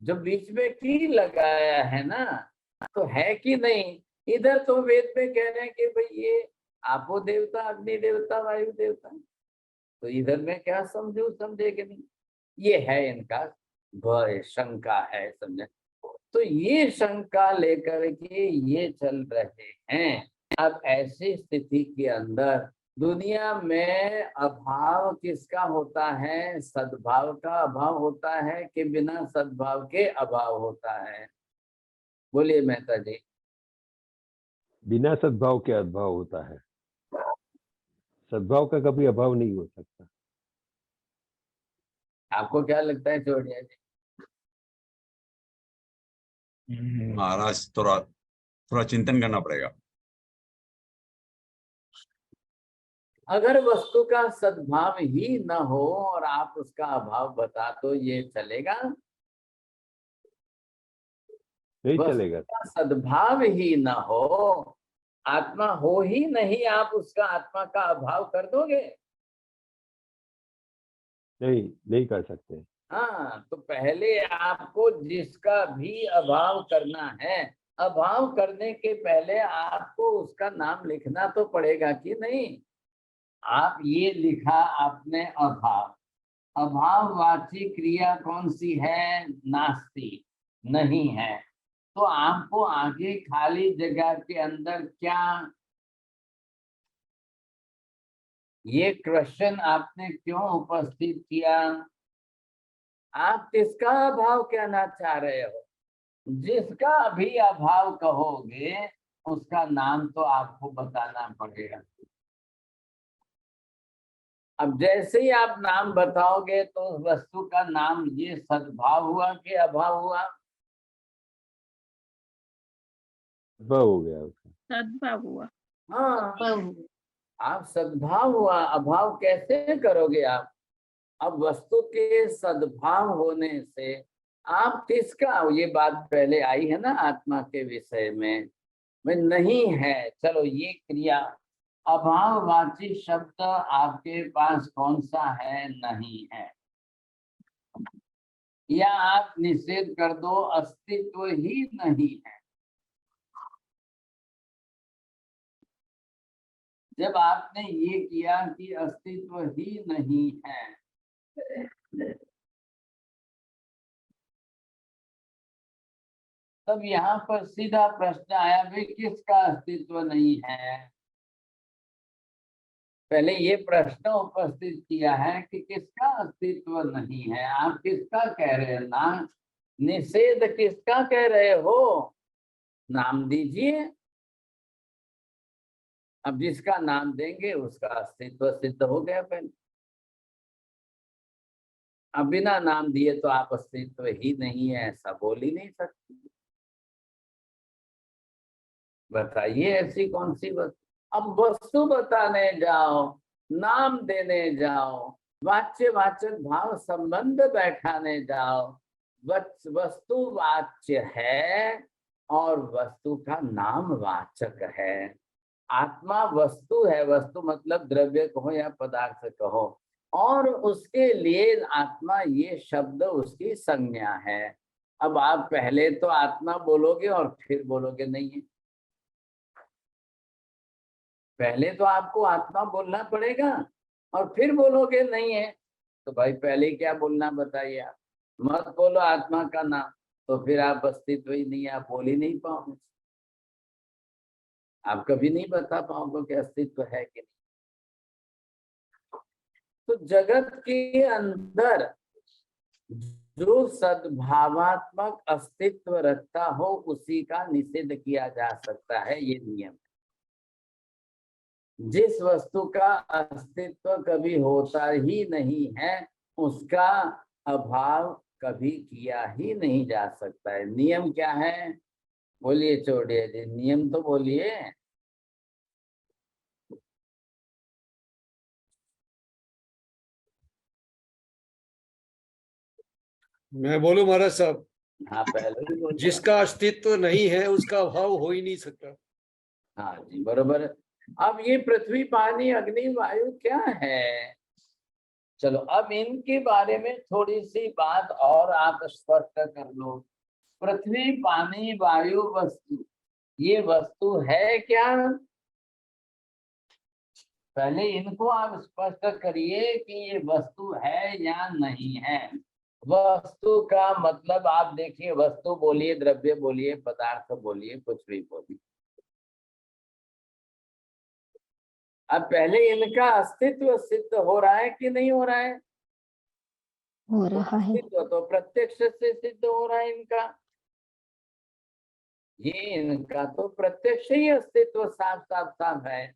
जो बीच में की लगाया है ना, तो है कि नहीं। इधर तो वेद में कह रहे हैं कि भाई ये आपो देवता, अग्नि देवता, वायु देवता, तो इधर में क्या समझू, समझे कि नहीं, ये है इनका भय, शंका है, समझे। तो ये शंका लेकर के ये चल रहे हैं। अब ऐसी स्थिति के अंदर दुनिया में अभाव किसका होता है? सद्भाव का अभाव होता है कि बिना सद्भाव के अभाव होता है? बोलिए मेहता जी। बिना सद्भाव के अभाव होता है, सद्भाव का कभी अभाव नहीं हो सकता। आपको क्या लगता है चौड़िया जी? महाराज थोड़ा थोड़ा चिंतन करना पड़ेगा। अगर वस्तु का सद्भाव ही न हो और आप उसका अभाव बता तो ये चलेगा? नहीं वस्तु चलेगा। का सद्भाव ही न हो, आत्मा हो ही नहीं, आप उसका आत्मा का अभाव कर दोगे? नहीं कर सकते। हाँ, तो पहले आपको जिसका भी अभाव करना है, अभाव करने के पहले आपको उसका नाम लिखना तो पड़ेगा कि नहीं? आप ये लिखा आपने अभाव, अभाववाची क्रिया कौन सी है? नास्ति, नहीं है। तो आपको आगे खाली जगह के अंदर क्या, ये क्वेश्चन आपने क्यों उपस्थित किया? आप किसका अभाव कहना चाह रहे हो? जिसका भी अभाव कहोगे उसका नाम तो आपको बताना पड़ेगा। अब जैसे ही आप नाम बताओगे तो उस वस्तु का नाम ये सद्भाव हुआ कि अभाव हुआ? सद्भाव हो गया उसका। सद्भाव हुआ। हाँ, आप सद्भाव हुआ, अभाव कैसे करोगे आप? अब वस्तु के सद्भाव होने से आप किसका, ये बात पहले आई है ना आत्मा के विषय में नहीं है, चलो ये क्रिया अभाववाची शब्द आपके पास कौन सा है? नहीं है। या आप निषेध कर दो, अस्तित्व ही नहीं है। जब आपने ये किया कि अस्तित्व ही नहीं है, तब यहाँ पर सीधा प्रश्न आया, भाई किसका अस्तित्व नहीं है? पहले ये प्रश्न उपस्थित किया है कि किसका अस्तित्व नहीं है। आप किसका कह रहे हैं? नाम निषेध किसका कह रहे हो? नाम दीजिए। अब जिसका नाम देंगे उसका अस्तित्व सिद्ध हो गया। पहले अब बिना नाम दिए तो आप अस्तित्व ही नहीं है ऐसा बोल ही नहीं सकते। बताइए ऐसी कौन सी वस्तु? अब वस्तु बताने जाओ, नाम देने जाओ, वाच्य वाचक भाव संबंध बैठाने जाओ, वस्तु वाच्य है और वस्तु का नाम वाचक है। आत्मा वस्तु है, वस्तु मतलब द्रव्य कहो या पदार्थ कहो, और उसके लिए आत्मा ये शब्द उसकी संज्ञा है। अब आप पहले तो आत्मा बोलोगे और फिर बोलोगे नहीं है। पहले तो आपको आत्मा बोलना पड़ेगा और फिर बोलोगे नहीं है। तो भाई पहले क्या बोलना बताइए आप? मत बोलो आत्मा का नाम, तो फिर आप अस्तित्व ही नहीं, आप बोल ही नहीं पाओगे। आप कभी नहीं बता पाओगे कि अस्तित्व है कि नहीं। तो जगत के अंदर जो सद्भावात्मक अस्तित्व रखता हो उसी का निषेध किया जा सकता है, ये नियम। जिस वस्तु का अस्तित्व कभी होता ही नहीं है उसका अभाव कभी किया ही नहीं जा सकता है। नियम क्या है? बोलिए चौड़िया जी, नियम तो बोलिए। मैं बोलूं महाराज साहब? हाँ पहले भी बोलिए। जिसका अस्तित्व नहीं है उसका अभाव हो ही नहीं सकता। हाँ जी बरोबर। अब ये पृथ्वी पानी अग्नि वायु क्या है? चलो अब इनके बारे में थोड़ी सी बात और आप स्पष्ट कर लो। पृथ्वी पानी वायु वस्तु, ये वस्तु है क्या? पहले इनको आप स्पष्ट करिए कि ये वस्तु है या नहीं है। वस्तु का मतलब आप देखिए, वस्तु बोलिए, द्रव्य बोलिए, पदार्थ बोलिए, कुछ भी बोलिए। अब पहले इनका अस्तित्व सिद्ध हो रहा है कि नहीं हो रहा है? हो रहा है। अस्तित्व तो प्रत्यक्ष से सिद्ध हो रहा है इनका। ये इनका तो प्रत्यक्ष ही अस्तित्व साफ साफ साफ है।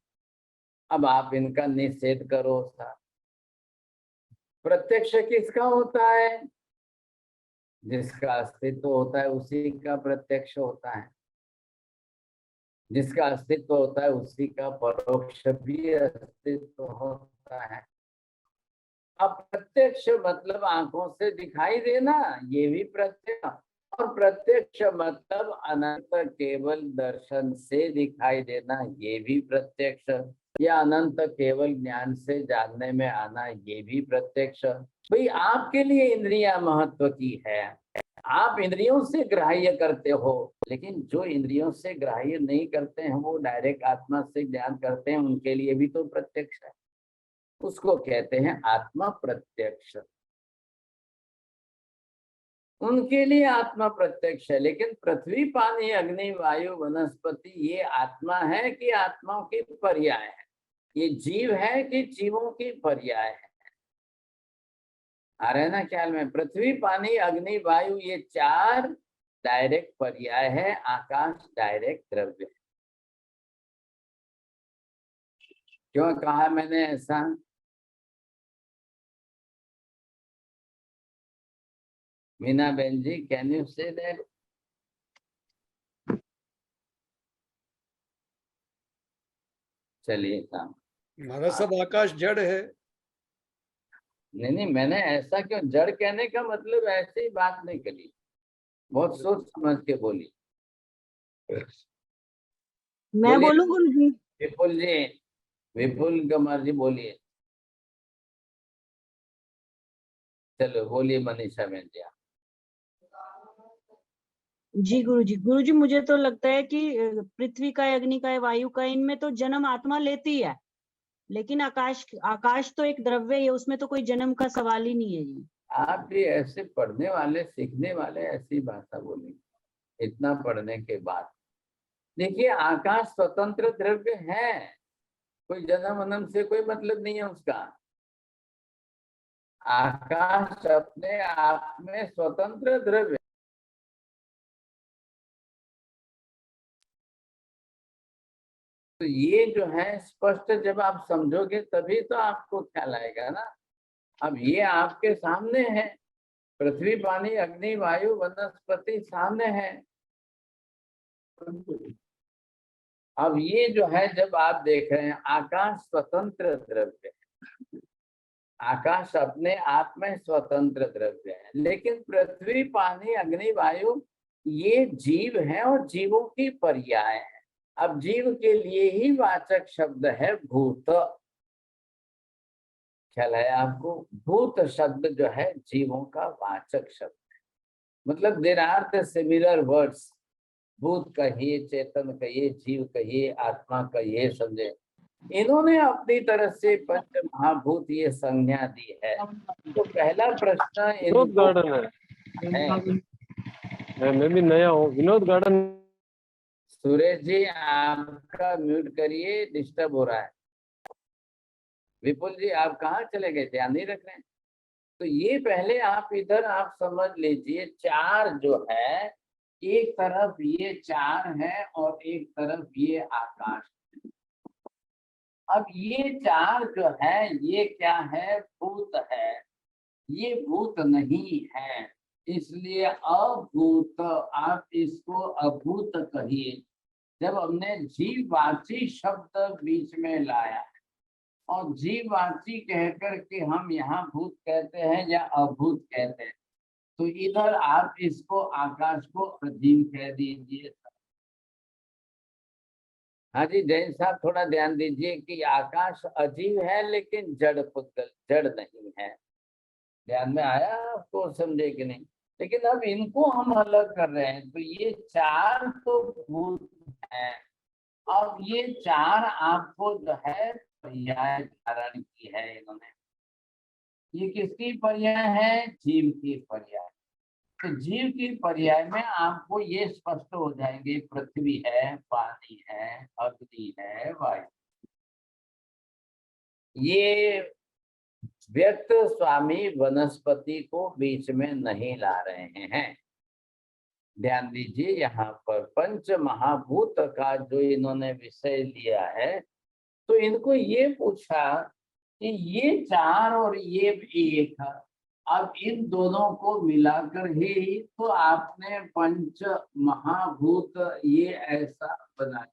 अब आप इनका निषेध करो। प्रत्यक्ष किसका होता है? जिसका अस्तित्व होता है उसी का प्रत्यक्ष होता है। जिसका अस्तित्व होता है उसी का परोक्ष भी अस्तित्व होता है। अब प्रत्यक्ष मतलब आंखों से दिखाई देना, ये भी प्रत्यक्ष। और प्रत्यक्ष मतलब अनंत केवल दर्शन से दिखाई देना, ये भी प्रत्यक्ष। या अनंत केवल ज्ञान से जानने में आना, ये भी प्रत्यक्ष। भाई आपके लिए इंद्रियां महत्व की है, आप इंद्रियों से ग्राह्य करते हो, लेकिन जो इंद्रियों से ग्राह्य नहीं करते हैं वो डायरेक्ट आत्मा से ज्ञान करते हैं, उनके लिए भी तो प्रत्यक्ष है। उसको कहते हैं आत्मा प्रत्यक्ष। उनके लिए आत्मा प्रत्यक्ष है। लेकिन पृथ्वी पानी अग्नि वायु वनस्पति ये आत्मा है कि आत्माओं की पर्याय है? ये जीव है कि जीवों की पर्याय है? आ रहे ना ख्याल में? पृथ्वी पानी अग्नि वायु ये चार डायरेक्ट पर्याय है, आकाश डायरेक्ट द्रव्य है। क्यों कहा मैंने ऐसा? मीना बहन जी, कैन यू से दैट? चलिए काम। महाराज साहब आकाश जड़ है। नहीं, मैंने ऐसा क्यों? जड़ कहने का मतलब ऐसे ही बात नहीं करी, बहुत सोच समझ के बोली। मैं बोलूं गुरु जी? विपुल जी, विपुल कुमार जी बोलिए। चलो बोलिए मनीषा बहन जी। जी गुरुजी मुझे तो लगता है कि पृथ्वी का, अग्नि का, वायु का, इनमें तो जन्म आत्मा लेती है, लेकिन आकाश आकाश तो एक द्रव्य है, उसमें तो कोई जन्म का सवाल ही नहीं है जी। आप भी ऐसे पढ़ने वाले, सीखने वाले ऐसी भाषा बोलेंगे इतना पढ़ने के बाद। देखिए आकाश स्वतंत्र द्रव्य है, कोई जन्म वन्म से कोई मतलब नहीं है उसका। आकाश अपने आप में स्वतंत्र द्रव्य। तो ये जो है स्पष्ट जब आप समझोगे तभी तो आपको ख्याल आएगा ना। अब ये आपके सामने है, पृथ्वी पानी अग्नि वायु वनस्पति सामने है। अब ये जो है जब आप देख रहे हैं आकाश स्वतंत्र द्रव्य है, आकाश अपने आप में स्वतंत्र द्रव्य है, लेकिन पृथ्वी पानी अग्नि वायु ये जीव है और जीवों की पर्याय है। अब जीव के लिए ही वाचक शब्द है भूत। ख्याल है आपको? भूत शब्द जो है जीवों का वाचक शब्द है, मतलब there are the similar words. भूत कहिए, चेतन कहिए, जीव कहिए, आत्मा कहिए, समझे। इन्होंने अपनी तरफ से पंच महाभूत ये संज्ञा दी है। तो पहला प्रश्न विनोद गार्डन है, मैं भी नया हूँ। विनोद गार्डन। सुरेश जी आपका म्यूट करिए, डिस्टर्ब हो रहा है। विपुल जी आप कहाँ चले गए, ध्यान नहीं रख रहे हैं। तो ये पहले आप इधर आप समझ लीजिए, चार जो है, एक तरफ ये चार है और एक तरफ ये आकाश है। अब ये चार जो है ये क्या है, भूत है, ये भूत नहीं है, इसलिए अभूत। आप इसको अभूत कहिए। जब हमने जीववाची शब्द बीच में लाया और जीववाची कहकर के हम यहाँ भूत कहते हैं या अभूत कहते हैं, तो इधर आप इसको आकाश को अजीव कह दीजिए। हाँ जी जैन साहब थोड़ा ध्यान दीजिए कि आकाश अजीव है लेकिन जड़ पुद्गल, जड़ नहीं है। ध्यान में आया आपको, समझे कि नहीं? लेकिन अब इनको हम अलग कर रहे हैं, तो ये चार तो भूत है। अब ये चार आपको जो है पर्याय धारण की है इन्होंने। ये किसकी पर्याय है? जीव की पर्याय। तो जीव की पर्याय में आपको ये स्पष्ट हो जाएंगे, पृथ्वी है, पानी है, अग्नि है, वायु। ये व्यक्त स्वामी वनस्पति को बीच में नहीं ला रहे हैं। ध्यान दीजिए, यहाँ पर पंच महाभूत का जो इन्होंने विषय लिया है, तो इनको ये पूछा कि ये चार और ये एक, अब इन दोनों को मिलाकर ही तो आपने पंच महाभूत ये ऐसा बनाया।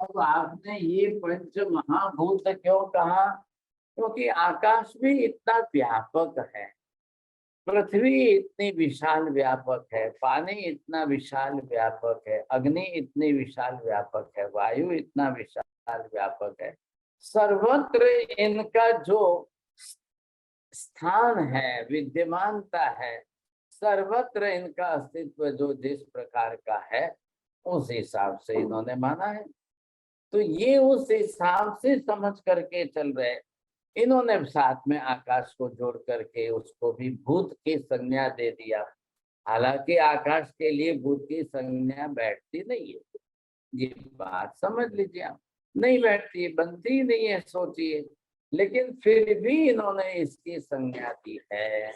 अब आपने ये पंच महाभूत क्यों कहा? क्योंकि आकाश भी इतना व्यापक है, पृथ्वी इतनी विशाल व्यापक है, पानी इतना विशाल व्यापक है, अग्नि इतनी विशाल व्यापक है, वायु इतना विशाल व्यापक है। सर्वत्र इनका जो स्थान है, विद्यमानता है, सर्वत्र इनका अस्तित्व जो जिस प्रकार का है उस हिसाब से इन्होंने माना है। तो ये उस हिसाब से समझ करके चल रहे। इन्होंने साथ में आकाश को जोड़ करके उसको भी भूत की संज्ञा दे दिया। हालांकि आकाश के लिए भूत की संज्ञा बैठती नहीं है, ये बात समझ लीजिए आप। नहीं बैठती, बनती ही नहीं है, सोचिए। लेकिन फिर भी इन्होंने इसकी संज्ञा दी है।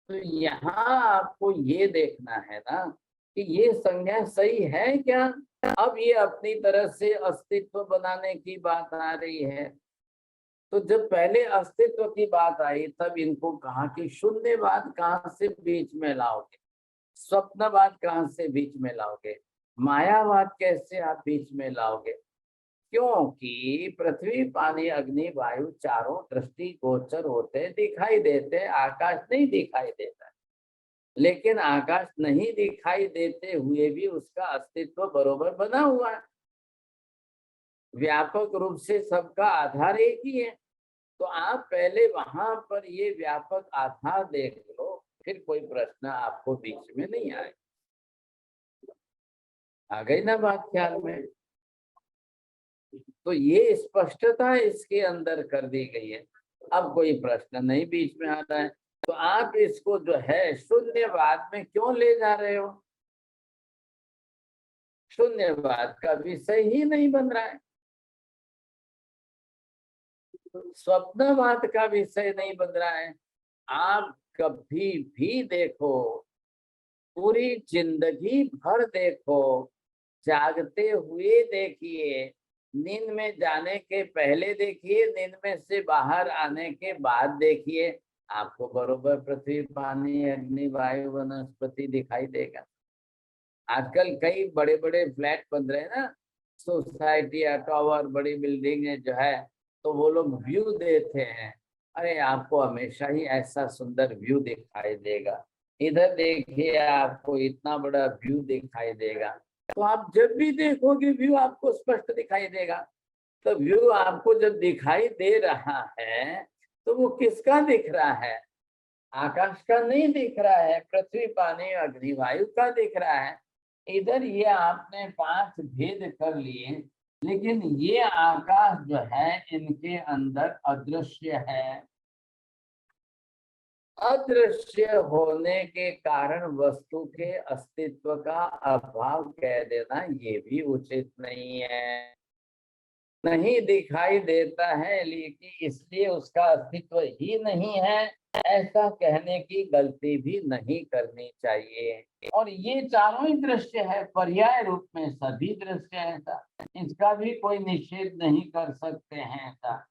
तो यहाँ आपको ये देखना है ना कि ये संज्ञा सही है क्या। अब ये अपनी तरह से अस्तित्व बनाने की बात आ रही है। तो जब पहले अस्तित्व की बात आई तब इनको कहा कि शून्यवाद कहाँ से बीच में लाओगे, स्वप्नवाद कहाँ से बीच में लाओगे, मायावाद कैसे आप बीच में लाओगे? क्योंकि पृथ्वी पानी अग्नि वायु चारों दृष्टि गोचर होते, दिखाई देते, आकाश नहीं दिखाई देता। लेकिन आकाश नहीं दिखाई देते हुए भी उसका अस्तित्व बरोबर बना हुआ है। व्यापक रूप से सबका आधार एक ही है। तो आप पहले वहां पर ये व्यापक आधार देख लो, फिर कोई प्रश्न आपको बीच में नहीं आए। आ गई ना बात ख्याल में? तो ये स्पष्टता इसके अंदर कर दी गई है। अब कोई प्रश्न नहीं बीच में आ रहा है, तो आप इसको जो है शून्यवाद में क्यों ले जा रहे हो? शून्यवाद का विषय ही नहीं बन रहा है, स्वप्नवाद का विषय नहीं बन रहा है। आप कभी भी देखो, पूरी जिंदगी भर देखो, जागते हुए देखिए, नींद में जाने के पहले देखिए, नींद में से बाहर आने के बाद देखिए, आपको बरोबर पृथ्वी, पानी, अग्नि, वायु, वनस्पति दिखाई देगा। आजकल कई बड़े बड़े फ्लैट बन रहे हैं ना, सोसाइटी या टावर, बड़ी बिल्डिंग जो है, तो वो लोग व्यू देते हैं। अरे आपको हमेशा ही ऐसा सुंदर व्यू दिखाई देगा। इधर देखिए, आपको इतना बड़ा व्यू दिखाई देगा। तो आप जब भी देखोगे व्यू आपको स्पष्ट दिखाई देगा। तो व्यू आपको जब दिखाई दे रहा है तो वो किसका दिख रहा है? आकाश का नहीं दिख रहा है, पृथ्वी, पानी, अग्नि, वायु का दिख रहा है। इधर ये आपने 5 भेद कर लिए, लेकिन ये आकाश जो है इनके अंदर अदृश्य है। अदृश्य होने के कारण वस्तु के अस्तित्व का अभाव कह देना ये भी उचित नहीं है। नहीं दिखाई देता है लेकिन इसलिए उसका अस्तित्व ही नहीं है, ऐसा कहने की गलती भी नहीं करनी चाहिए। और ये चारों ही दृश्य है, पर्याय रूप में सभी दृश्य है ऐसा, इसका भी कोई निषेध नहीं कर सकते हैं ऐसा।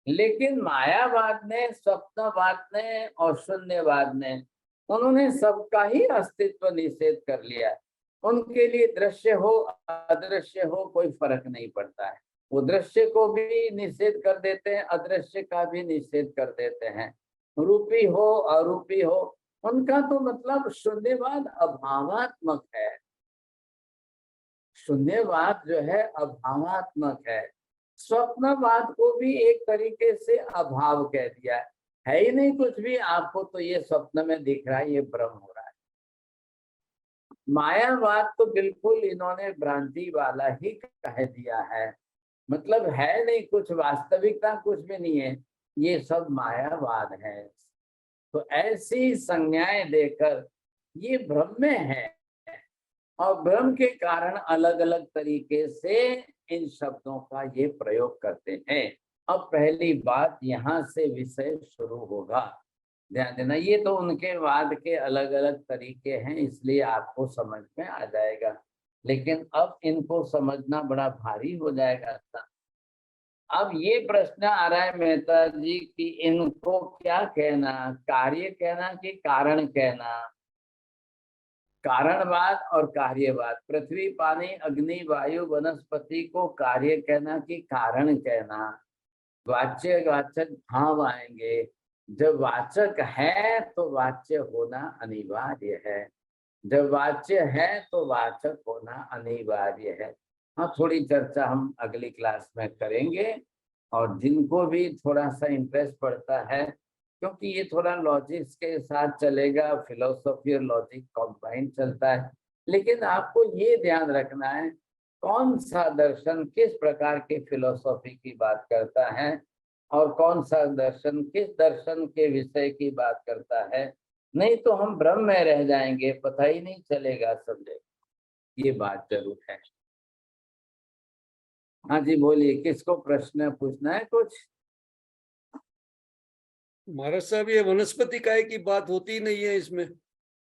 लेकिन मायावाद ने, स्वप्नवाद ने और शून्यवाद ने, उन्होंने सबका ही अस्तित्व निषेध कर लिया। उनके लिए दृश्य हो अदृश्य हो कोई फर्क नहीं पड़ता है। वो दृश्य को भी निषेध कर देते हैं, अदृश्य का भी निषेध कर देते हैं। रूपी हो अरूपी हो, उनका तो मतलब शून्यवाद अभावात्मक है। शून्यवाद जो है अभावात्मक है। स्वप्नवाद को भी एक तरीके से अभाव कह दिया है ही नहीं कुछ भी, आपको तो ये स्वप्न में दिख रहा है, ये भ्रम हो रहा है। मायावाद तो बिल्कुल इन्होंने भ्रांति वाला ही कह दिया है, मतलब है नहीं कुछ, वास्तविकता कुछ भी नहीं है, ये सब मायावाद है। तो ऐसी संज्ञाएं देकर ये भ्रम में है, और भ्रम के कारण अलग अलग तरीके से इन शब्दों का ये प्रयोग करते हैं। अब पहली बात यहाँ से विषय शुरू होगा, ध्यान देना। ये तो उनके वाद के अलग अलग तरीके हैं, इसलिए आपको समझ में आ जाएगा, लेकिन अब इनको समझना बड़ा भारी हो जाएगा। अब ये प्रश्न आ रहा है मेहता जी कि इनको क्या कहना, कार्य कहना कि कारण कहना? कारणवाद और कार्यवाद, पृथ्वी, पानी, अग्नि, वायु, वनस्पति को कार्य कहना कि कारण कहना? वाच्य वाचक भाव आएंगे। जब वाचक है तो वाच्य होना अनिवार्य है, जब वाच्य है तो वाचक होना अनिवार्य है। हाँ, थोड़ी चर्चा हम अगली क्लास में करेंगे, और जिनको भी थोड़ा सा इंटरेस्ट पड़ता है, क्योंकि ये थोड़ा लॉजिक्स के साथ चलेगा, फिलोसॉफी और लॉजिक कॉम्बाइन चलता है, लेकिन आपको ये ध्यान रखना है कौन सा दर्शन किस प्रकार की फिलोसॉफी की बात करता है, और कौन सा दर्शन किस दर्शन के विषय की बात करता है। नहीं तो हम भ्रम में रह जाएंगे, पता ही नहीं चलेगा समझे, ये बात जरूर है। हाँ जी बोलिए, किसको प्रश्न पूछना है कुछ? महाराज साहब, ये वनस्पति काय की बात होती नहीं है इसमें।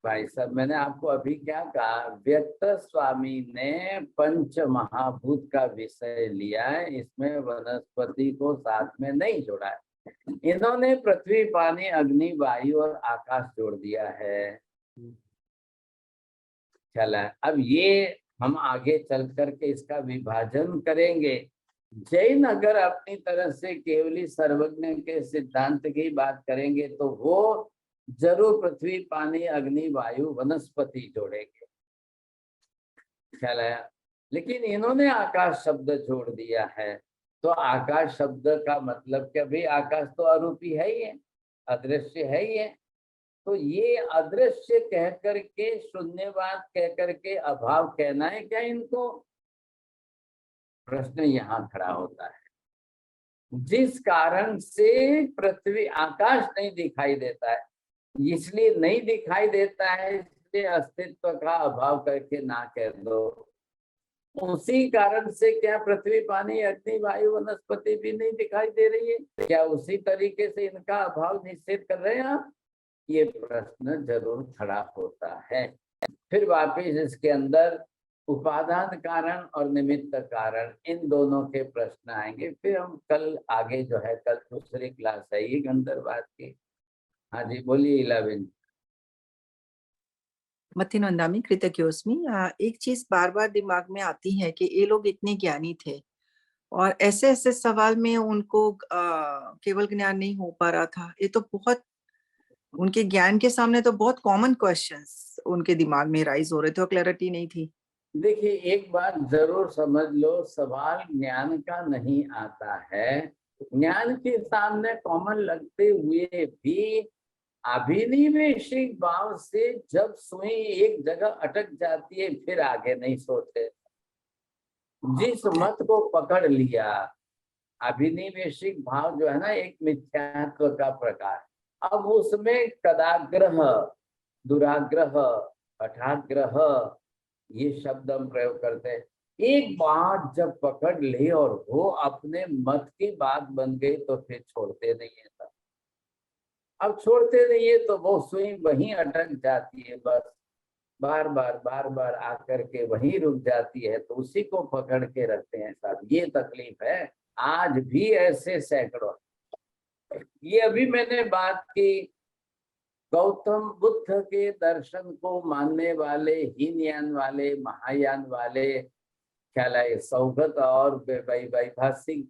भाई साहब, मैंने आपको अभी क्या कहा, व्यक्त स्वामी ने पंच महाभूत का विषय लिया है, इसमें वनस्पति को साथ में नहीं जोड़ा है। इन्होंने पृथ्वी, पानी, अग्नि, वायु और आकाश जोड़ दिया है। चला, अब ये हम आगे चल करके इसका विभाजन करेंगे। जैन अगर अपनी तरह से केवली सर्वज्ञ के सिद्धांत की बात करेंगे तो वो जरूर पृथ्वी, पानी, अग्नि, वायु, वनस्पति जोड़ेंगे। चला, लेकिन इन्होंने आकाश शब्द जोड़ दिया है। तो आकाश शब्द का मतलब क्या भाई, आकाश तो अरूपी है ही है, अदृश्य है ही है। तो ये अदृश्य कह करके, शून्यवाद कह करके अभाव कहना है क्या इनको? प्रश्न यहाँ खड़ा होता है। जिस कारण से पृथ्वी, आकाश नहीं दिखाई देता है, इसलिए नहीं दिखाई देता है, इसलिए अस्तित्व का अभाव करके ना कह दो। उसी कारण से क्या पृथ्वी, पानी, अग्नि, वायु, वनस्पति भी नहीं दिखाई दे रही है? क्या उसी तरीके से इनका अभाव निश्चित कर रहे हैं आप? ये प्रश्न जरूर खड़ा होता है। फिर वापिस इसके अंदर उपादान कारण और निमित्त कारण, इन दोनों के प्रश्न आएंगे। फिर हम कल आगे जो है, कल दूसरी क्लास है ये गंधर्ववाद की। हाँ जी बोलिए इलाबिन। मथिनंदामी कृतज्ञोस्मि। एक चीज बार बार दिमाग में आती है कि ये लोग इतने ज्ञानी थे और ऐसे ऐसे सवाल में उनको केवल ज्ञान नहीं हो पा रहा था। ये तो बहुत, उनके ज्ञान के सामने तो बहुत कॉमन क्वेश्चंस उनके दिमाग में राइज हो रहे थे और क्लैरिटी नहीं थी। देखिए एक बात जरूर समझ लो, सवाल ज्ञान का नहीं आता है। ज्ञान के सामने कॉमन लगते हुए भी अभिनिवेशिक भाव से जब सुई एक जगह अटक जाती है, फिर आगे नहीं सोचते। जिस मत को पकड़ लिया, अभिनिवेशिक भाव जो है ना, एक मिथ्यात्व का प्रकार, अब उसमें कदाग्रह, दुराग्रह, हठाग्रह, ये शब्द हम प्रयोग करते हैं। एक बात जब पकड़ ली और वो अपने मत की बात बन गई तो फिर छोड़ते नहीं है सब। अब छोड़ते नहीं है तो वो सुई वहीं अटक जाती है, बस बार बार आकर के वहीं रुक जाती है, तो उसी को पकड़ के रखते हैं साहब। ये तकलीफ है, आज भी ऐसे सैकड़ों। ये अभी मैंने बात की, गौतम बुद्ध के दर्शन को मानने वाले, हीनयान वाले, महायान वाले, ख्याल है सौगत और वैभाषिक,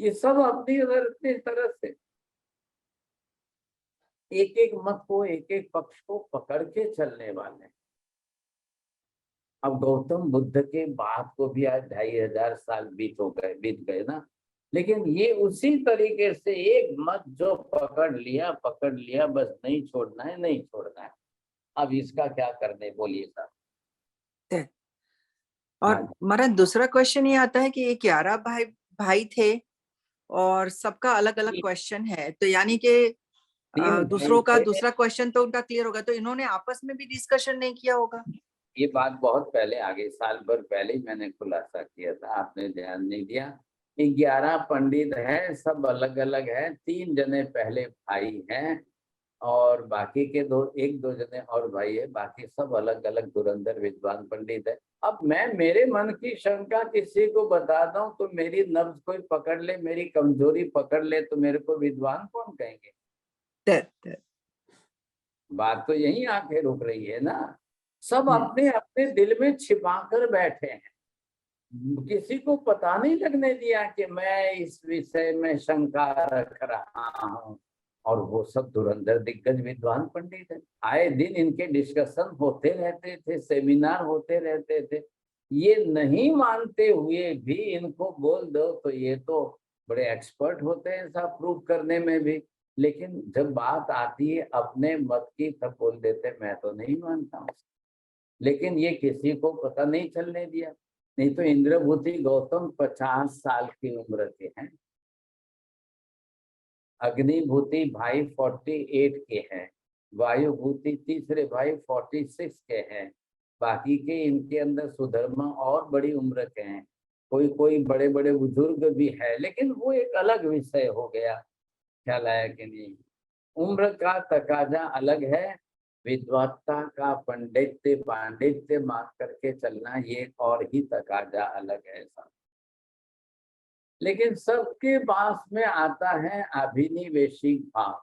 ये सब अपनी तरह से एक एक मत को, एक एक पक्ष को पकड़ के चलने वाले। अब गौतम बुद्ध के बाद को भी आज 2500 साल बीत गए ना, लेकिन ये उसी तरीके से एक मत जो पकड़ लिया, बस नहीं छोड़ना है, नहीं छोड़ना है। अब इसका क्या करने, बोलिए साहब। और हमारा दूसरा क्वेश्चन ये आता है कि ये 11 भाई थे और सबका अलग अलग क्वेश्चन है, तो यानी कि दूसरों का दूसरा क्वेश्चन तो उनका क्लियर होगा, तो इन्होंने आपस में भी डिस्कशन नहीं किया होगा? ये बात बहुत पहले, आगे साल भर पहले ही मैंने खुलासा किया था, आपने ध्यान नहीं दिया। 11 पंडित हैं, सब अलग अलग हैं। 3 जने पहले भाई हैं और बाकी के एक दो जने और भाई है, बाकी सब अलग अलग धुरंधर विद्वान पंडित है। अब मैं मेरे मन की शंका किसी को बताता हूँ तो मेरी नब्ज कोई पकड़ ले, मेरी कमजोरी पकड़ ले, तो मेरे को विद्वान कौन कहेंगे? बात तो यही आके रुक रही है ना। सब अपने अपने दिल में छिपा कर बैठे हैं, किसी को पता नहीं लगने दिया कि मैं इस विषय में शंका रख रहा हूँ। और वो सब धुरंधर दिग्गज विद्वान पंडित हैं, आए दिन इनके डिस्कशन होते रहते थे, सेमिनार होते रहते थे। ये नहीं मानते हुए भी इनको बोल दो तो ये तो बड़े एक्सपर्ट होते हैं सब प्रूव करने में भी, लेकिन जब बात आती है अपने मत की तब बोल देते मैं तो नहीं मानता हूँ। लेकिन ये किसी को पता नहीं चलने दिया, नहीं तो इंद्रभूति गौतम 50 साल की उम्र के हैं, अग्निभूति भाई 48 के हैं, वायुभूति तीसरे भाई 46 के हैं, बाकी के इनके अंदर सुधर्मा और बड़ी उम्र के हैं, कोई बड़े बड़े बुजुर्ग भी है, लेकिन वो एक अलग विषय हो गया। ख्याल आया कि नहीं? उम्र का तकाजा अलग है, विद्वत्ता का पांडित्य मान करके चलना ये और ही तकाजा अलग है सब। लेकिन सबके पास में आता है अभिनिवेशिक भाव।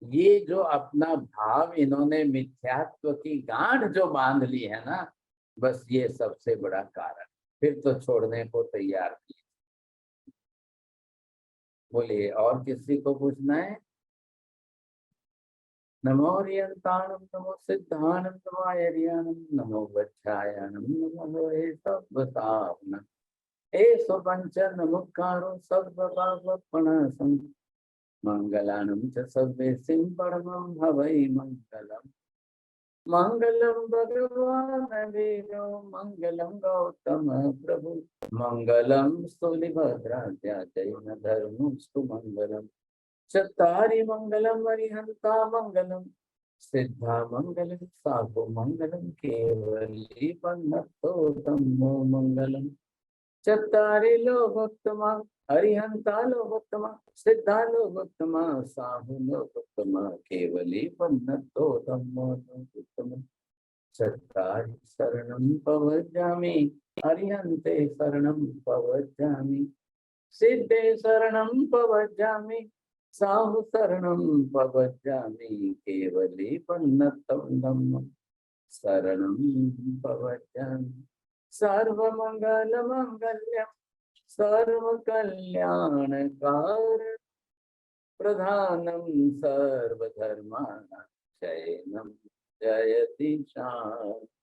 ये जो अपना भाव इन्होंने मिथ्यात्व की गांठ जो बांध ली है ना, बस ये सबसे बड़ा कारण, फिर तो छोड़ने को तैयार नहीं। बोलिए और किसी को पूछना है? नमो रियंताणम नमो सिद्धाणम नमो आयर्याणम नमो वच्छायाणम नमो हे सब्बसावनम एषु पंचनमुखारो सर्वपापप्रणाशम् मंगलानं च सर्वेसिं परमं हवै मंगलम् मंगलम भगवान वीरो मंगलम गौतम प्रभु मंगलम स्तुलिभद्राद्या जैन धर्मस्तु मंगलम चत्तारि मंगलम अरिहंता मंगलम सिद्धा मंगलम साधु मंगलम केवली पन्नतो धम्मो मंगलम चत्तारि लोकोत्तमा अरिहंता लोकोत्तमा सिद्धा लोकोत्तमा साधु लोकोत्तमा केवली पन्नतो धम्मो लोकोत्तमा चत्तारि शरणं पवज्जामि अरिहन्ते शरणं पवज्जामि सिद्धे शरणं पवज्जामि साहु शरणं पवज्जामि केवली पन्नतो धम्मो शरणं पवज्जामि सर्वमंगल मंगल्यम सर्वकल्याणकार प्रधानम सर्वधर्माणां शयनं जयति शांति।